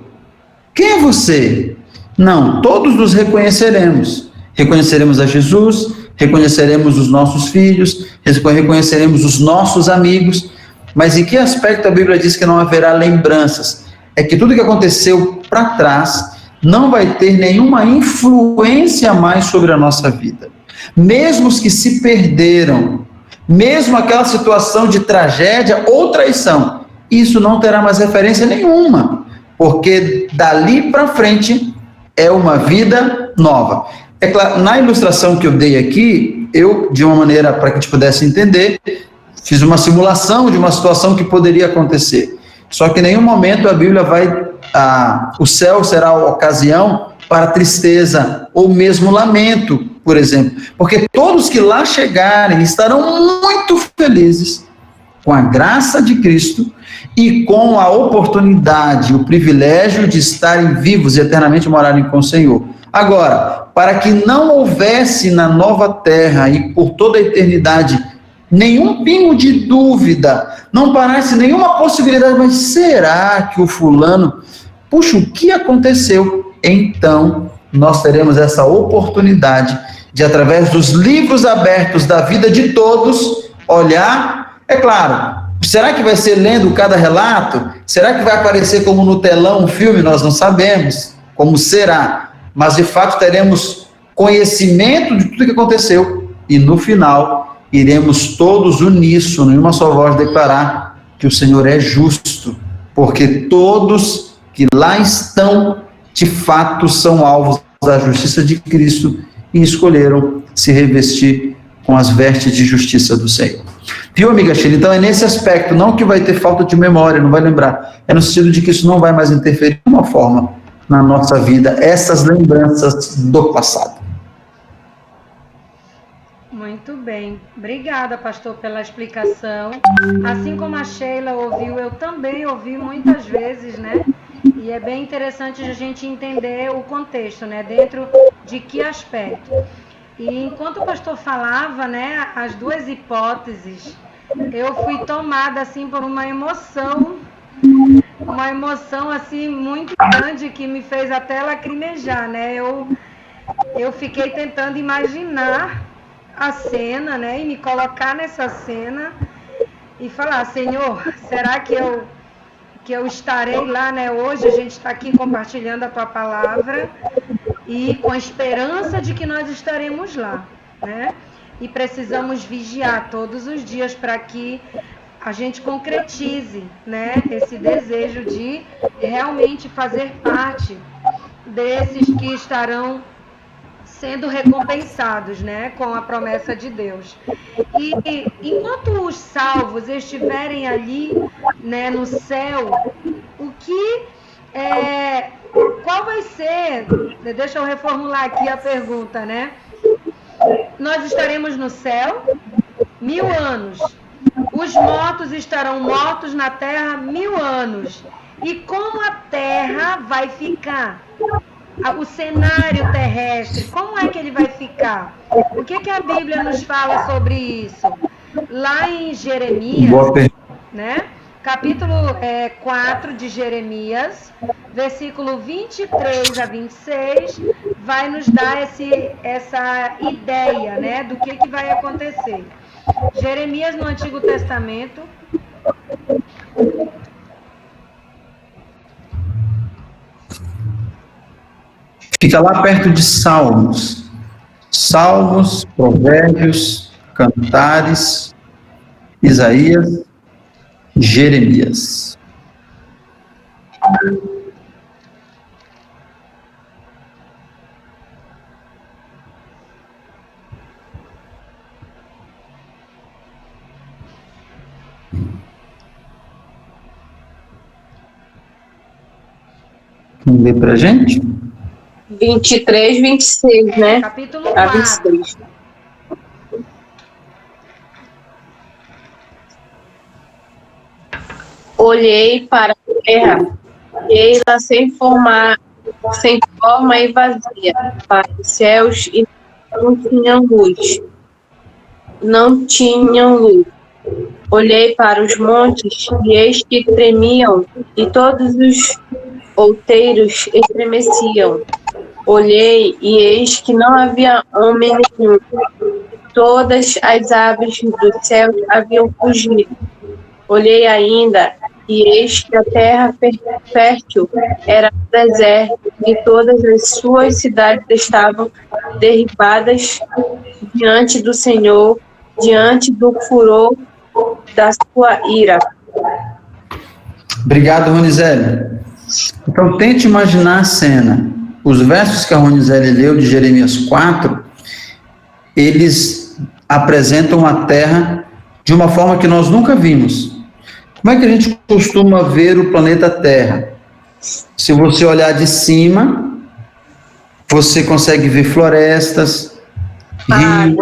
[SPEAKER 1] Quem é você? Não, todos nos reconheceremos. Reconheceremos a Jesus, reconheceremos os nossos filhos, reconheceremos os nossos amigos, mas em que aspecto a Bíblia diz que não haverá lembranças? É que tudo que aconteceu para trás não vai ter nenhuma influência mais sobre a nossa vida. Mesmo os que se perderam, mesmo aquela situação de tragédia ou traição, isso não terá mais referência nenhuma, porque dali para frente é uma vida nova. É claro, na ilustração que eu dei aqui, eu, de uma maneira para que a gente pudesse entender, fiz uma simulação de uma situação que poderia acontecer. Só que em nenhum momento a Bíblia o céu será a ocasião para tristeza ou mesmo lamento, por exemplo. Porque todos que lá chegarem estarão muito felizes com a graça de Cristo e com a oportunidade, o privilégio de estarem vivos e eternamente morarem com o Senhor. Agora, para que não houvesse na nova terra e por toda a eternidade nenhum pingo de dúvida, não parasse nenhuma possibilidade, mas será que o fulano, puxa, o que aconteceu? Então, nós teremos essa oportunidade de, através dos livros abertos da vida de todos, olhar, é claro, será que vai ser lendo cada relato? Será que vai aparecer como no telão um filme? Nós não sabemos como será. Mas, de fato, teremos conhecimento de tudo que aconteceu e, no final, iremos todos uníssono, em uma só voz, declarar que o Senhor é justo, porque todos que lá estão, de fato, são alvos da justiça de Cristo e escolheram se revestir com as vestes de justiça do Senhor. Viu, amiga Sheila? Então, é nesse aspecto, não que vai ter falta de memória, não vai lembrar, é no sentido de que isso não vai mais interferir de uma forma na nossa vida, essas lembranças do passado.
[SPEAKER 2] Muito bem. Obrigada, pastor, pela explicação. Assim como a Sheila ouviu, eu também ouvi muitas vezes, né? E é bem interessante a gente entender o contexto, né? Dentro de que aspecto. E enquanto o pastor falava, né, as duas hipóteses, eu fui tomada assim por uma emoção assim muito grande que me fez até lacrimejar, né? Eu fiquei tentando imaginar a cena, né, e me colocar nessa cena e falar: Senhor, será que eu estarei lá, né? Hoje a gente está aqui compartilhando a tua palavra e com a esperança de que nós estaremos lá, né? E precisamos vigiar todos os dias para que a gente concretize, né, esse desejo de realmente fazer parte desses que estarão sendo recompensados, né, com a promessa de Deus. E enquanto os salvos estiverem ali, né, no céu, qual vai ser? Deixa eu reformular aqui a pergunta, né? Nós estaremos no céu 1000 anos. Os mortos estarão mortos na terra 1000 anos. E como a terra vai ficar? O cenário terrestre, como é que ele vai ficar? O que a Bíblia nos fala sobre isso? Lá em Jeremias, né? Capítulo 4 de Jeremias, versículo 23 a 26, vai nos dar essa ideia, né, do que vai acontecer. Jeremias no Antigo Testamento.
[SPEAKER 1] Fica lá perto de Salmos. Salmos, Provérbios, Cantares, Isaías, Jeremias. Vamos ler pra gente?
[SPEAKER 3] 23, 26, né?
[SPEAKER 2] Capítulo
[SPEAKER 3] A
[SPEAKER 2] 4.
[SPEAKER 3] 26. Olhei para a terra, e ela sem forma e vazia, para os céus, e não tinham luz. Não tinham luz. Olhei para os montes, e eis que tremiam, e todos os outeiros estremeciam. Olhei, e eis que não havia homem nenhum. Todas as aves do céu haviam fugido. Olhei ainda, e eis que a terra fértil era deserto, e todas as suas cidades estavam derribadas diante do Senhor, diante do furor da sua ira.
[SPEAKER 1] Obrigado, Ronizete. Então, tente imaginar a cena. Os versos que a Ronizete leu de Jeremias 4, eles apresentam a terra de uma forma que nós nunca vimos. Como é que a gente costuma ver o planeta Terra? Se você olhar de cima, você consegue ver florestas, rios,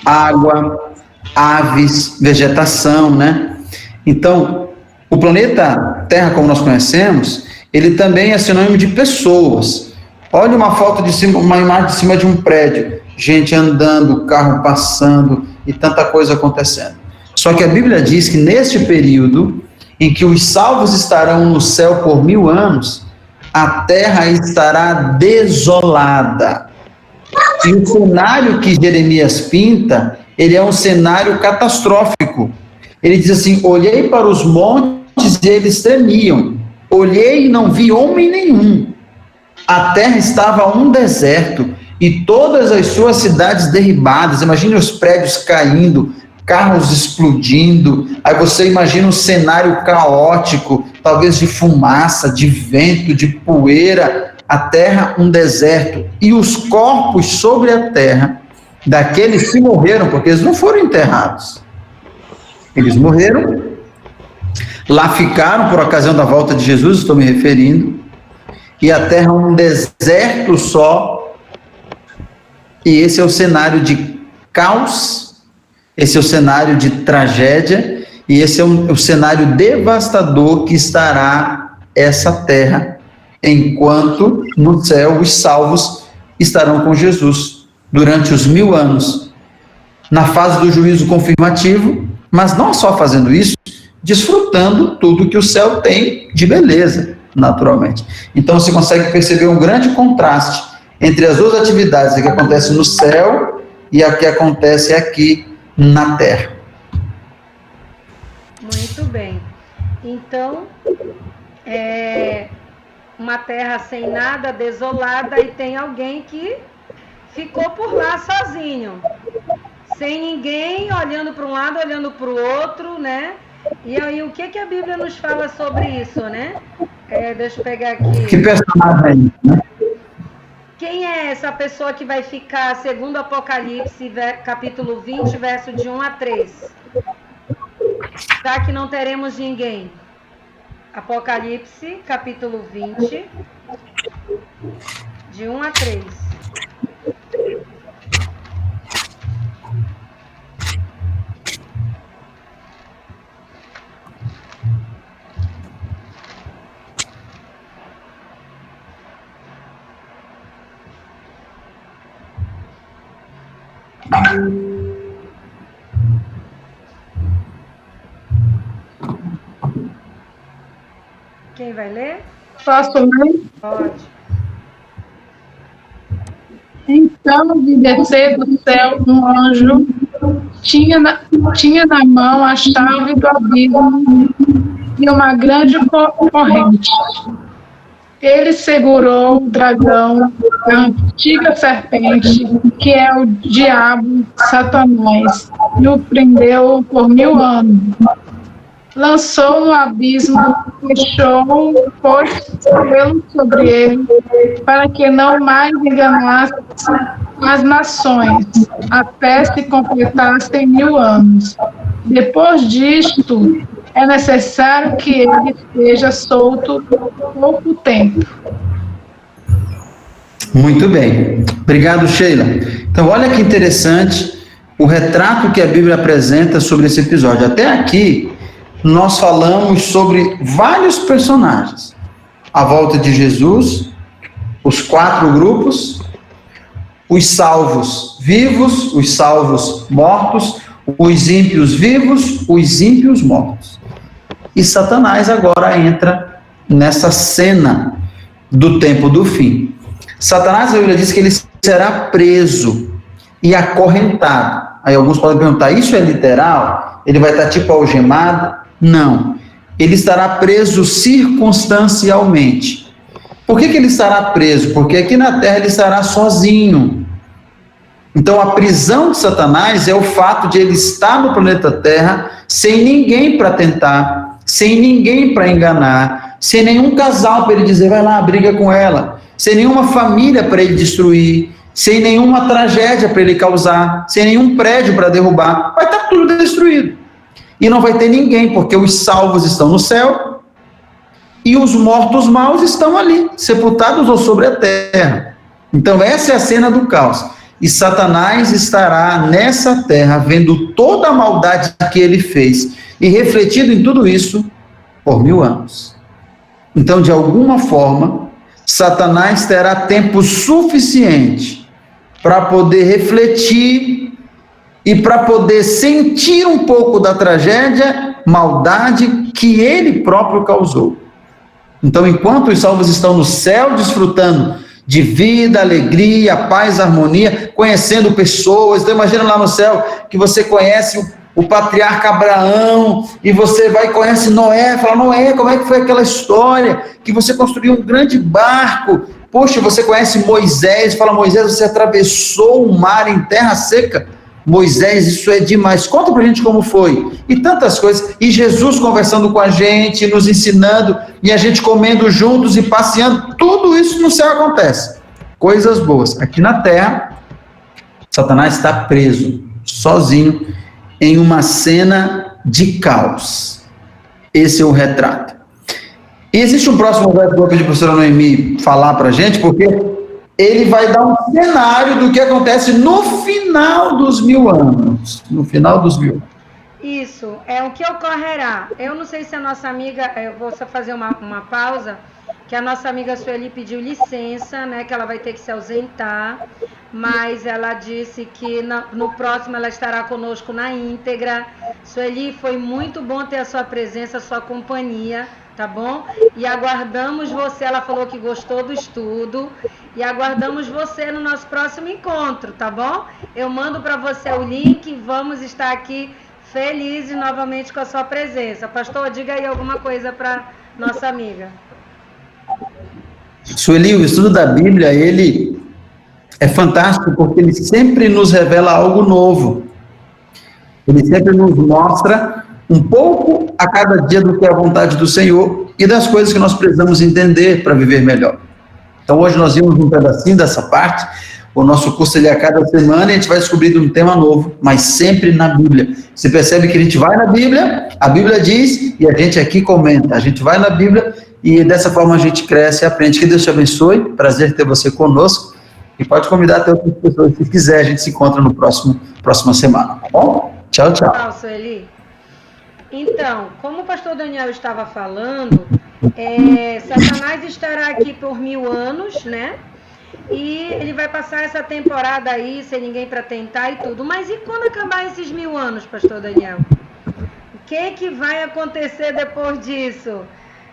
[SPEAKER 1] água, aves, vegetação, né? Então, o planeta Terra, como nós conhecemos, ele também é sinônimo de pessoas. Olha uma foto de cima, uma imagem de cima de um prédio, gente andando, carro passando e tanta coisa acontecendo. Só que a Bíblia diz que neste período em que os salvos estarão no céu por 1000 anos, a terra estará desolada. E o cenário que Jeremias pinta, ele é um cenário catastrófico. Ele diz assim: olhei para os montes e eles tremiam. Olhei e não vi homem nenhum. A terra estava um deserto e todas as suas cidades derribadas. Imagine os prédios caindo, carros explodindo. Aí você imagina um cenário caótico, talvez de fumaça, de vento, de poeira. A terra um deserto. E os corpos sobre a terra daqueles que morreram, porque eles não foram enterrados. Eles morreram, lá ficaram por ocasião da volta de Jesus, estou me referindo, e a terra um deserto só, e esse é o cenário de caos, esse é o cenário de tragédia, e esse é o cenário devastador que estará essa terra, enquanto no céu os salvos estarão com Jesus. durante os 1000 anos, na fase do juízo confirmativo, mas não só fazendo isso, desfrutando tudo que o céu tem de beleza, naturalmente. Então você consegue perceber um grande contraste entre as duas atividades, a que acontece no céu e a que acontece aqui na terra.
[SPEAKER 2] Muito bem. Então, uma terra sem nada, desolada, e tem alguém que ficou por lá sozinho, sem ninguém, olhando para um lado, olhando para o outro, né? E aí, o que a Bíblia nos fala sobre isso, né? Deixa eu pegar aqui.
[SPEAKER 1] Que personagem, né?
[SPEAKER 2] Quem é essa pessoa que vai ficar, segundo Apocalipse, capítulo 20, verso de 1 a 3? Já que não teremos ninguém. Apocalipse, capítulo 20, de 1 a 3. Quem vai ler?
[SPEAKER 4] Posso ler?
[SPEAKER 2] Pode.
[SPEAKER 4] Então vi descer do céu um anjo, tinha na mão a chave do abismo e uma grande corrente. Ele segurou o dragão, a antiga serpente, que é o diabo, Satanás, e o prendeu por 1000 anos. Lançou no abismo, fechou, pôs selo sobre ele, para que não mais enganasse as nações, até se completassem 1000 anos. Depois disto, é necessário que ele esteja solto por pouco tempo.
[SPEAKER 1] Muito bem. Obrigado, Sheila. Então, olha que interessante o retrato que a Bíblia apresenta sobre esse episódio. Até aqui, nós falamos sobre vários personagens. A volta de Jesus, os 4 grupos, os salvos vivos, os salvos mortos, os ímpios vivos, os ímpios mortos. E Satanás agora entra nessa cena do tempo do fim. Satanás, a Bíblia diz que ele será preso e acorrentado. Aí alguns podem perguntar, isso é literal? Ele vai estar tipo algemado? Não. Ele estará preso circunstancialmente. Por que ele estará preso? Porque aqui na terra ele estará sozinho. Então a prisão de Satanás é o fato de ele estar no planeta Terra sem ninguém para tentar, sem ninguém para enganar, sem nenhum casal para ele dizer, vai lá, briga com ela, sem nenhuma família para ele destruir, sem nenhuma tragédia para ele causar, sem nenhum prédio para derrubar, vai estar tudo destruído. E não vai ter ninguém, porque os salvos estão no céu e os mortos maus estão ali, sepultados ou sobre a terra. Então essa é a cena do caos. E Satanás estará nessa terra vendo toda a maldade que ele fez e refletido em tudo isso por 1000 anos. Então, de alguma forma, Satanás terá tempo suficiente para poder refletir e para poder sentir um pouco da tragédia, maldade que ele próprio causou. Então, enquanto os salvos estão no céu desfrutando de vida, alegria, paz, harmonia, conhecendo pessoas. Então imagina lá no céu que você conhece o patriarca Abraão e você vai e conhece Noé, fala, Noé, como é que foi aquela história que você construiu um grande barco? Poxa, você conhece Moisés, fala, Moisés, você atravessou o mar em terra seca? Moisés, isso é demais, conta pra gente como foi, e tantas coisas, e Jesus conversando com a gente, nos ensinando, e a gente comendo juntos e passeando, tudo isso no céu acontece, coisas boas. Aqui na terra, Satanás está preso, sozinho, em uma cena de caos. Esse é o retrato. E existe um próximo verso que eu vou pedir para a professora Noemi falar pra gente, porque ele vai dar um cenário do que acontece no final dos 1000 anos. No final dos 1000 anos.
[SPEAKER 2] Isso, é o que ocorrerá. Eu não sei se a nossa amiga, eu vou só fazer uma pausa, que a nossa amiga Sueli pediu licença, né, que ela vai ter que se ausentar, mas ela disse que no próximo ela estará conosco na íntegra. Sueli, foi muito bom ter a sua presença, a sua companhia, tá bom? E aguardamos você, ela falou que gostou do estudo, e aguardamos você no nosso próximo encontro, tá bom? Eu mando para você o link e vamos estar aqui felizes novamente com a sua presença. Pastor, diga aí alguma coisa para nossa amiga.
[SPEAKER 1] Sueli, o estudo da Bíblia, ele é fantástico porque ele sempre nos revela algo novo. Ele sempre nos mostra um pouco a cada dia do que é a vontade do Senhor e das coisas que nós precisamos entender para viver melhor. Então, hoje nós vimos um pedacinho dessa parte. O nosso curso ele é a cada semana e a gente vai descobrindo um tema novo, mas sempre na Bíblia. Você percebe que a gente vai na Bíblia, a Bíblia diz e a gente aqui comenta. A gente vai na Bíblia e dessa forma a gente cresce e aprende. Que Deus te abençoe, prazer ter você conosco. E pode convidar até outras pessoas se quiser. A gente se encontra no próxima semana, tá bom? Tchau, tchau.
[SPEAKER 2] Tchau, Sueli. Então, como o pastor Daniel estava falando, Satanás estará aqui por 1000 anos, né? E ele vai passar essa temporada aí, sem ninguém para tentar e tudo. Mas e quando acabar esses 1000 anos, pastor Daniel? O que vai acontecer depois disso?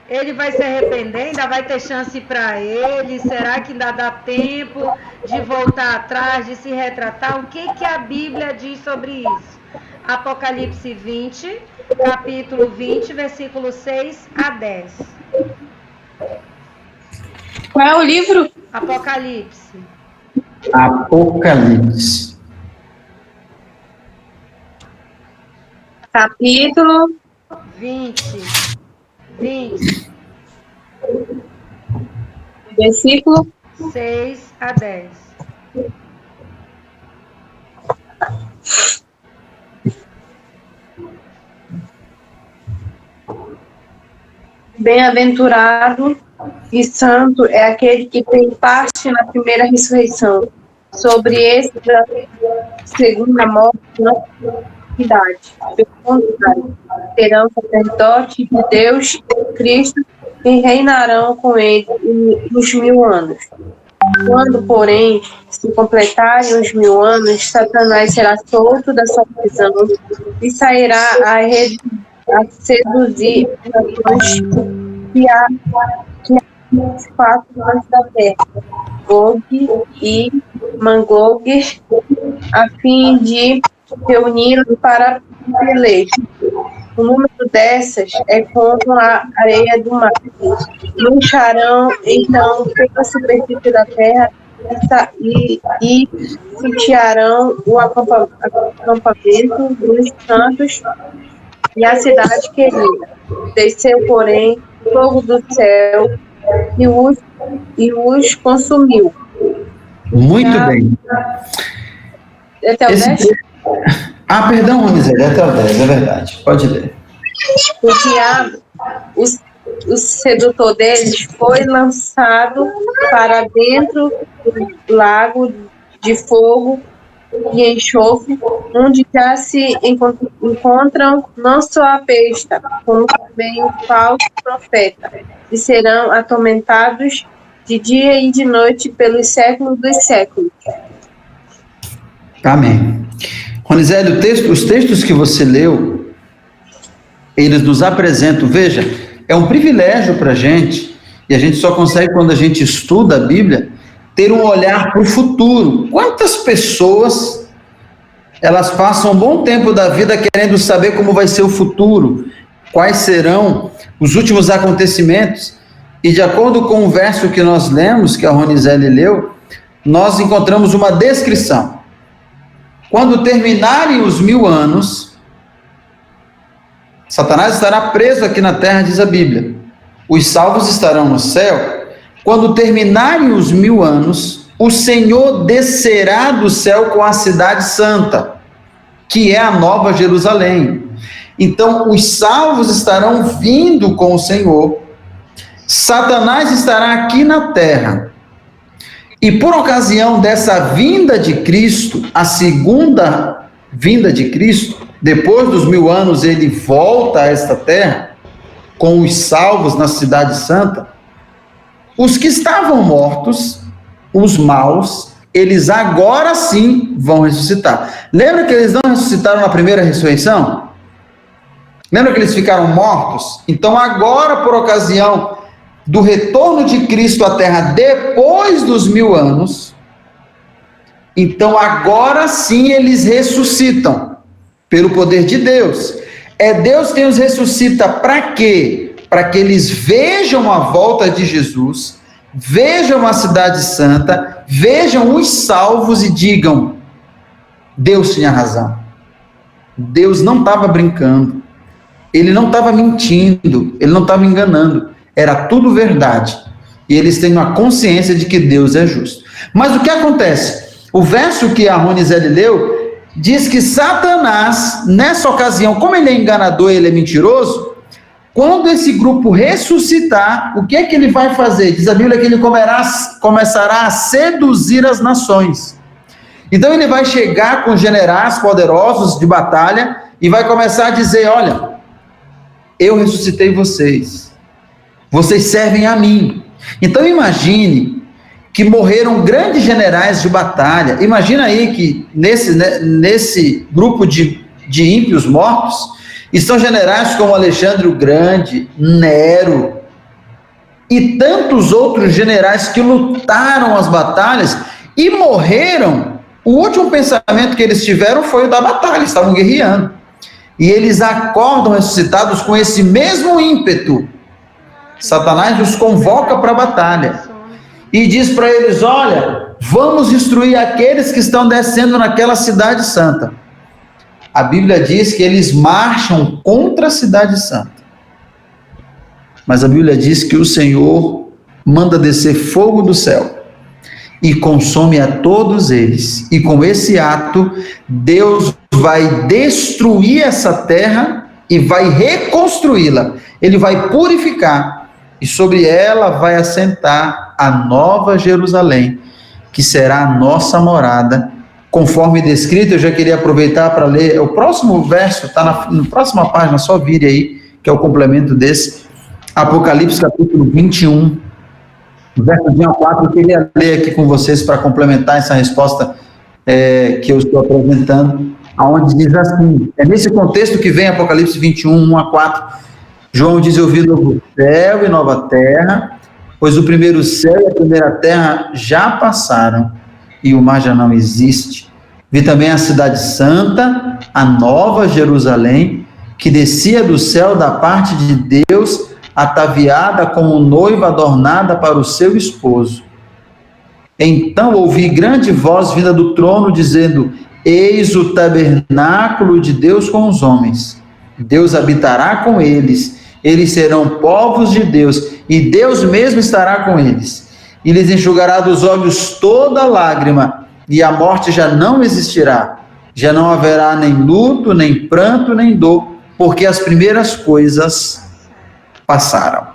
[SPEAKER 2] Ele vai se arrepender? Ainda vai ter chance para ele? Será que ainda dá tempo de voltar atrás, de se retratar? O que a Bíblia diz sobre isso? Apocalipse 20, capítulo 20, versículo 6 a 10.
[SPEAKER 3] Qual é o livro?
[SPEAKER 2] Apocalipse.
[SPEAKER 1] Apocalipse.
[SPEAKER 3] Capítulo
[SPEAKER 2] 20.
[SPEAKER 3] Versículo
[SPEAKER 2] 6 a 10.
[SPEAKER 3] Bem-aventurado e santo é aquele que tem parte na primeira ressurreição. Sobre esse da segunda morte não tem idade. Pelo contrário, terão sacerdote de Deus e Cristo e reinarão com ele os 1000 anos. Quando, porém, se completarem os 1000 anos, Satanás será solto da sua prisão e sairá a seduzir nações que há os 4 anos da terra, Gog e Magog, a fim de reuni-los para peleja. O número dessas é como a areia do mar. Lutarão então pela superfície da terra e sitiarão o acampamento dos santos e a cidade querida. Desceu, porém, fogo do céu e os consumiu.
[SPEAKER 1] Muito bem.
[SPEAKER 3] Até o 10?
[SPEAKER 1] Perdão, Ronizete, até o 10, é verdade. Pode ler.
[SPEAKER 3] O diabo, o sedutor deles, foi lançado para dentro do lago de fogo e enxofre, onde já se encontram não só a besta, como também o falso profeta, e serão atormentados de dia e de noite pelos séculos dos séculos.
[SPEAKER 1] Amém. Ronizete, os textos que você leu, eles nos apresentam, veja, é um privilégio para a gente, e a gente só consegue quando a gente estuda a Bíblia, ter um olhar para o futuro. Quantas pessoas, elas passam um bom tempo da vida querendo saber como vai ser o futuro, quais serão os últimos acontecimentos, e de acordo com o verso que nós lemos, que a Ronizete leu, nós encontramos uma descrição. Quando terminarem os 1000 anos, Satanás estará preso aqui na terra, diz a Bíblia. Os salvos estarão no céu. Quando terminarem os 1000 anos, o Senhor descerá do céu com a cidade santa, que é a Nova Jerusalém. Então, os salvos estarão vindo com o Senhor. Satanás estará aqui na terra. E por ocasião dessa vinda de Cristo, a segunda vinda de Cristo, depois dos 1000 anos, ele volta a esta terra, com os salvos na cidade santa. os que estavam mortos, os maus, eles agora sim vão ressuscitar. Lembra que eles não ressuscitaram na primeira ressurreição? Lembra que eles ficaram mortos? Então agora, por ocasião do retorno de Cristo à Terra depois dos 1000 anos, então agora sim eles ressuscitam, pelo poder de Deus. É Deus quem os ressuscita para quê? Para que eles vejam a volta de Jesus, vejam a cidade santa, vejam os salvos e digam: Deus tinha razão. Deus não estava brincando. Ele não estava mentindo, ele não estava enganando. Era tudo verdade. E eles têm uma consciência de que Deus é justo. Mas o que acontece? O verso que a Ronizete leu diz que Satanás, nessa ocasião, como ele é enganador, ele é mentiroso, quando esse grupo ressuscitar, o que é que ele vai fazer? Diz a Bíblia que ele começará a seduzir as nações. Então ele vai chegar com generais poderosos de batalha e vai começar a dizer: olha, eu ressuscitei vocês, vocês servem a mim. Então imagine que morreram grandes generais de batalha. Imagina aí que nesse grupo de ímpios mortos estão generais como Alexandre o Grande, Nero e tantos outros generais que lutaram as batalhas e morreram. O último pensamento que eles tiveram foi o da batalha, estavam guerreando. E eles acordam ressuscitados com esse mesmo ímpeto. Satanás os convoca para a batalha e diz para eles: olha, vamos destruir aqueles que estão descendo naquela cidade santa. A Bíblia diz que eles marcham contra a cidade santa. Mas a Bíblia diz que o Senhor manda descer fogo do céu e consome a todos eles. E com esse ato, Deus vai destruir essa terra e vai reconstruí-la. Ele vai purificar e sobre ela vai assentar a nova Jerusalém, que será a nossa morada, conforme descrito. Eu já queria aproveitar para ler o próximo verso, está na próxima página, só vire aí, que é o complemento desse, Apocalipse capítulo 21, verso de 1 a 4, eu queria ler aqui com vocês para complementar essa resposta que eu estou apresentando, onde diz assim, é nesse contexto que vem Apocalipse 21, 1 a 4, João diz: eu vi novo céu e nova terra, pois o primeiro céu e a primeira terra já passaram, e o mar já não existe. Vi também a cidade santa, a nova Jerusalém, que descia do céu da parte de Deus, ataviada como noiva adornada para o seu esposo. Então ouvi grande voz vinda do trono, dizendo: eis o tabernáculo de Deus com os homens. Deus habitará com eles, eles serão povos de Deus, e Deus mesmo estará com eles. E lhes enxugará dos olhos toda lágrima, e a morte já não existirá. Já não haverá nem luto, nem pranto, nem dor, porque as primeiras coisas passaram.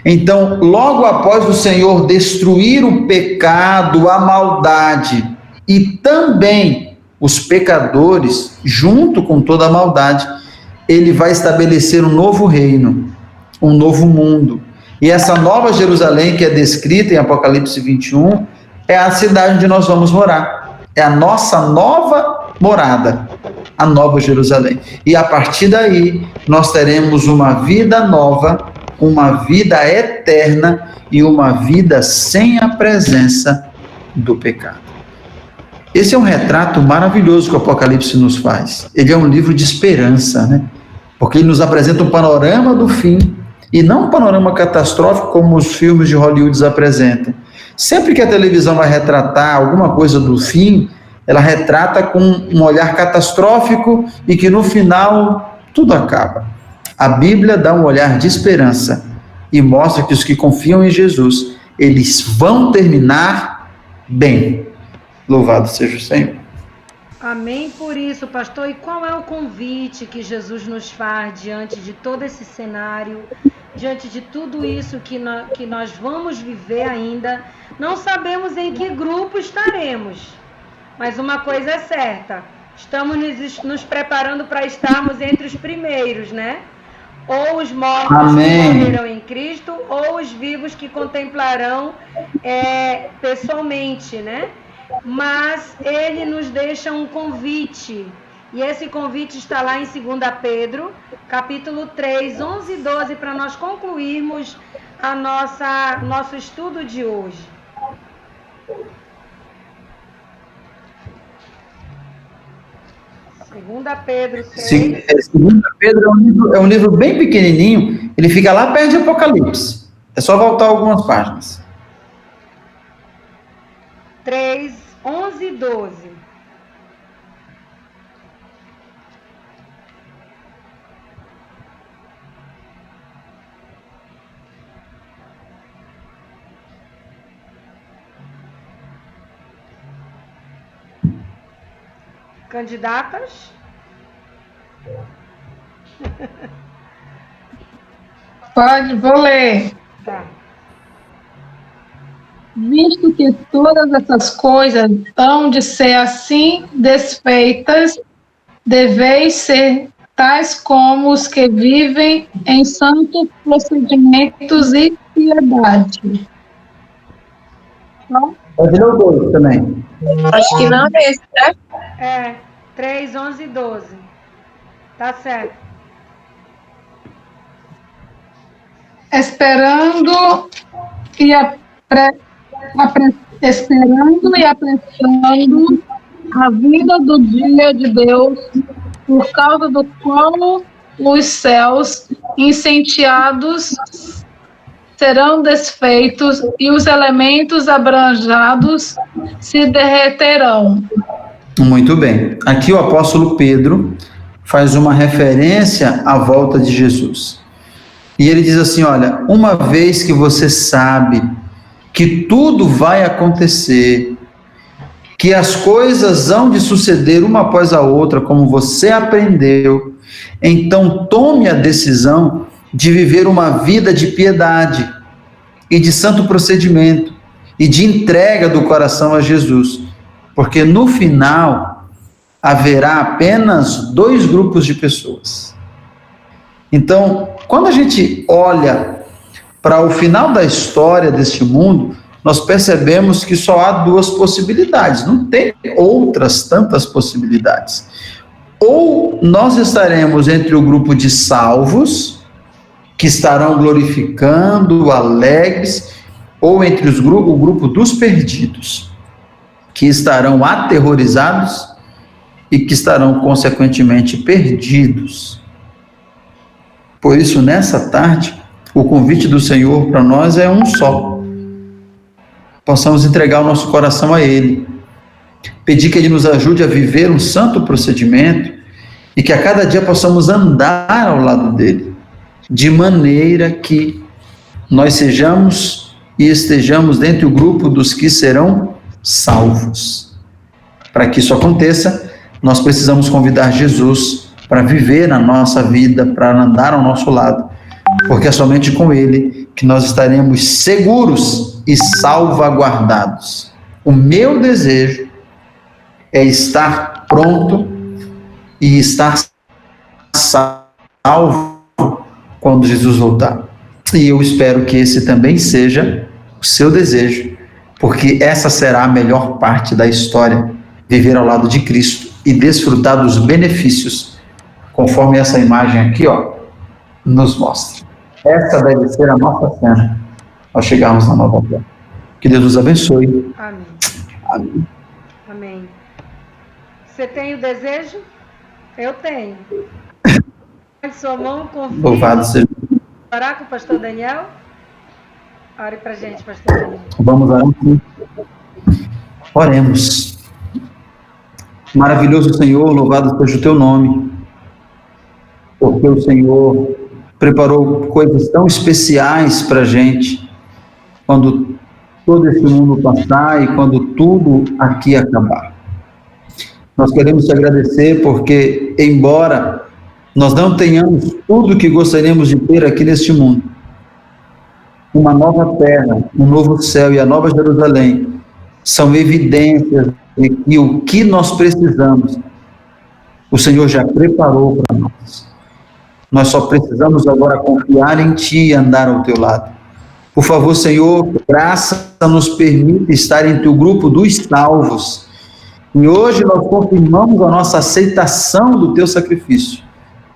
[SPEAKER 1] Então, logo após o Senhor destruir o pecado, a maldade e também os pecadores, junto com toda a maldade, ele vai estabelecer um novo reino, um novo mundo. E essa nova Jerusalém que é descrita em Apocalipse 21 é a cidade onde nós vamos morar. É a nossa nova morada, a nova Jerusalém. E a partir daí nós teremos uma vida nova, uma vida eterna e uma vida sem a presença do pecado. Esse é um retrato maravilhoso que o Apocalipse nos faz. Ele é um livro de esperança, né? Porque ele nos apresenta um panorama do fim, e não um panorama catastrófico como os filmes de Hollywood apresentam. Sempre que a televisão vai retratar alguma coisa do fim, ela retrata com um olhar catastrófico e que no final tudo acaba. A Bíblia dá um olhar de esperança e mostra que os que confiam em Jesus, eles vão terminar bem. Louvado seja o Senhor.
[SPEAKER 2] Amém por isso, pastor. E qual é o convite que Jesus nos faz diante de todo esse cenário, diante de tudo isso que nós vamos viver ainda? Não sabemos em que grupo estaremos, mas uma coisa é certa, estamos nos preparando para estarmos entre os primeiros, né? ou os mortos
[SPEAKER 1] Amém.
[SPEAKER 2] que morreram em Cristo, ou os vivos que contemplarão pessoalmente, né? Mas ele nos deixa um convite, e esse convite está lá em 2 Pedro, capítulo 3, 11 e 12, para nós concluirmos nosso estudo de hoje. 2 Pedro 3.
[SPEAKER 1] 2 Pedro é um livro bem pequenininho, ele fica lá perto de Apocalipse. É só voltar algumas páginas.
[SPEAKER 2] 3, 11 e 12. Candidatas?
[SPEAKER 4] Vou ler.
[SPEAKER 2] Tá.
[SPEAKER 4] Visto que todas essas coisas hão de ser assim desfeitas, deveis ser tais como os que vivem em santos procedimentos e piedade.
[SPEAKER 1] Pode ler o 2 também.
[SPEAKER 3] Acho que não é esse, né?
[SPEAKER 2] 3, 11 e 12. Tá certo.
[SPEAKER 4] Esperando e apressando a vida do dia de Deus, por causa do qual os céus incendiados serão desfeitos e os elementos abranjados se derreterão.
[SPEAKER 1] Muito bem. Aqui o apóstolo Pedro faz uma referência à volta de Jesus. E ele diz assim, olha, uma vez que você sabe que tudo vai acontecer, que as coisas hão de suceder uma após a outra, como você aprendeu, então tome a decisão de viver uma vida de piedade e de santo procedimento e de entrega do coração a Jesus, porque no final haverá apenas 2 grupos de pessoas. Então, quando a gente olha para o final da história deste mundo, nós percebemos que só há 2 possibilidades, não tem outras tantas possibilidades. Ou nós estaremos entre o grupo de salvos, que estarão glorificando, alegres, ou entre o grupo dos perdidos, que estarão aterrorizados e que estarão, consequentemente, perdidos. Por isso, nessa tarde, o convite do Senhor para nós é um só. Possamos entregar o nosso coração a Ele, pedir que Ele nos ajude a viver um santo procedimento e que a cada dia possamos andar ao lado dEle, de maneira que nós sejamos e estejamos dentro do grupo dos que serão salvos. Para que isso aconteça, nós precisamos convidar Jesus para viver na nossa vida, para andar ao nosso lado, porque é somente com Ele que nós estaremos seguros e salvaguardados. O meu desejo é estar pronto e estar salvo quando Jesus voltar. E eu espero que esse também seja o seu desejo, porque essa será a melhor parte da história, viver ao lado de Cristo e desfrutar dos benefícios, conforme essa imagem aqui, nos mostra. Essa deve ser a nossa cena ao chegarmos na nova terra. Que Deus nos abençoe.
[SPEAKER 2] Amém.
[SPEAKER 1] Amém.
[SPEAKER 2] Amém. Você tem o desejo? Eu tenho. Sua mão, confia.
[SPEAKER 1] Louvado seja.
[SPEAKER 2] Orar com o pastor Daniel? Ore pra gente, pastor Daniel.
[SPEAKER 1] Vamos orar. Oremos. Maravilhoso Senhor, louvado seja o teu nome, porque o Senhor preparou coisas tão especiais para a gente, quando todo esse mundo passar e quando tudo aqui acabar. Nós queremos te agradecer porque, embora nós não tenhamos tudo que gostaríamos de ter aqui neste mundo, uma nova terra, um novo céu e a nova Jerusalém são evidências de que o que nós precisamos, o Senhor já preparou para nós. Nós só precisamos agora confiar em Ti e andar ao Teu lado. Por favor, Senhor, que graça nos permite estar entre o grupo dos salvos. E hoje nós confirmamos a nossa aceitação do Teu sacrifício,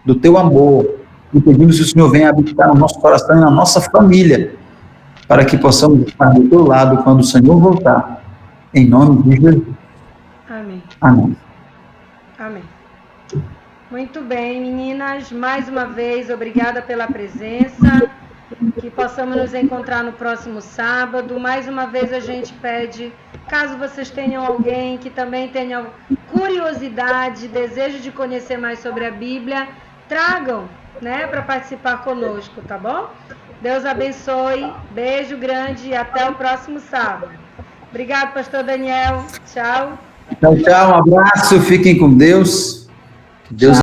[SPEAKER 1] do Teu amor, e pedimos que o Senhor venha habitar no nosso coração e na nossa família, para que possamos estar do Teu lado quando o Senhor voltar. Em nome de Jesus.
[SPEAKER 2] Amém.
[SPEAKER 1] Amém.
[SPEAKER 2] Amém. Muito bem, meninas. Mais uma vez, obrigada pela presença. Que possamos nos encontrar no próximo sábado. Mais uma vez a gente pede, caso vocês tenham alguém que também tenha curiosidade, desejo de conhecer mais sobre a Bíblia, tragam, né, para participar conosco, tá bom? Deus abençoe. Beijo grande e até o próximo sábado. Obrigado, pastor Daniel. Tchau.
[SPEAKER 1] Tchau, tchau. Um abraço. Fiquem com Deus. Deus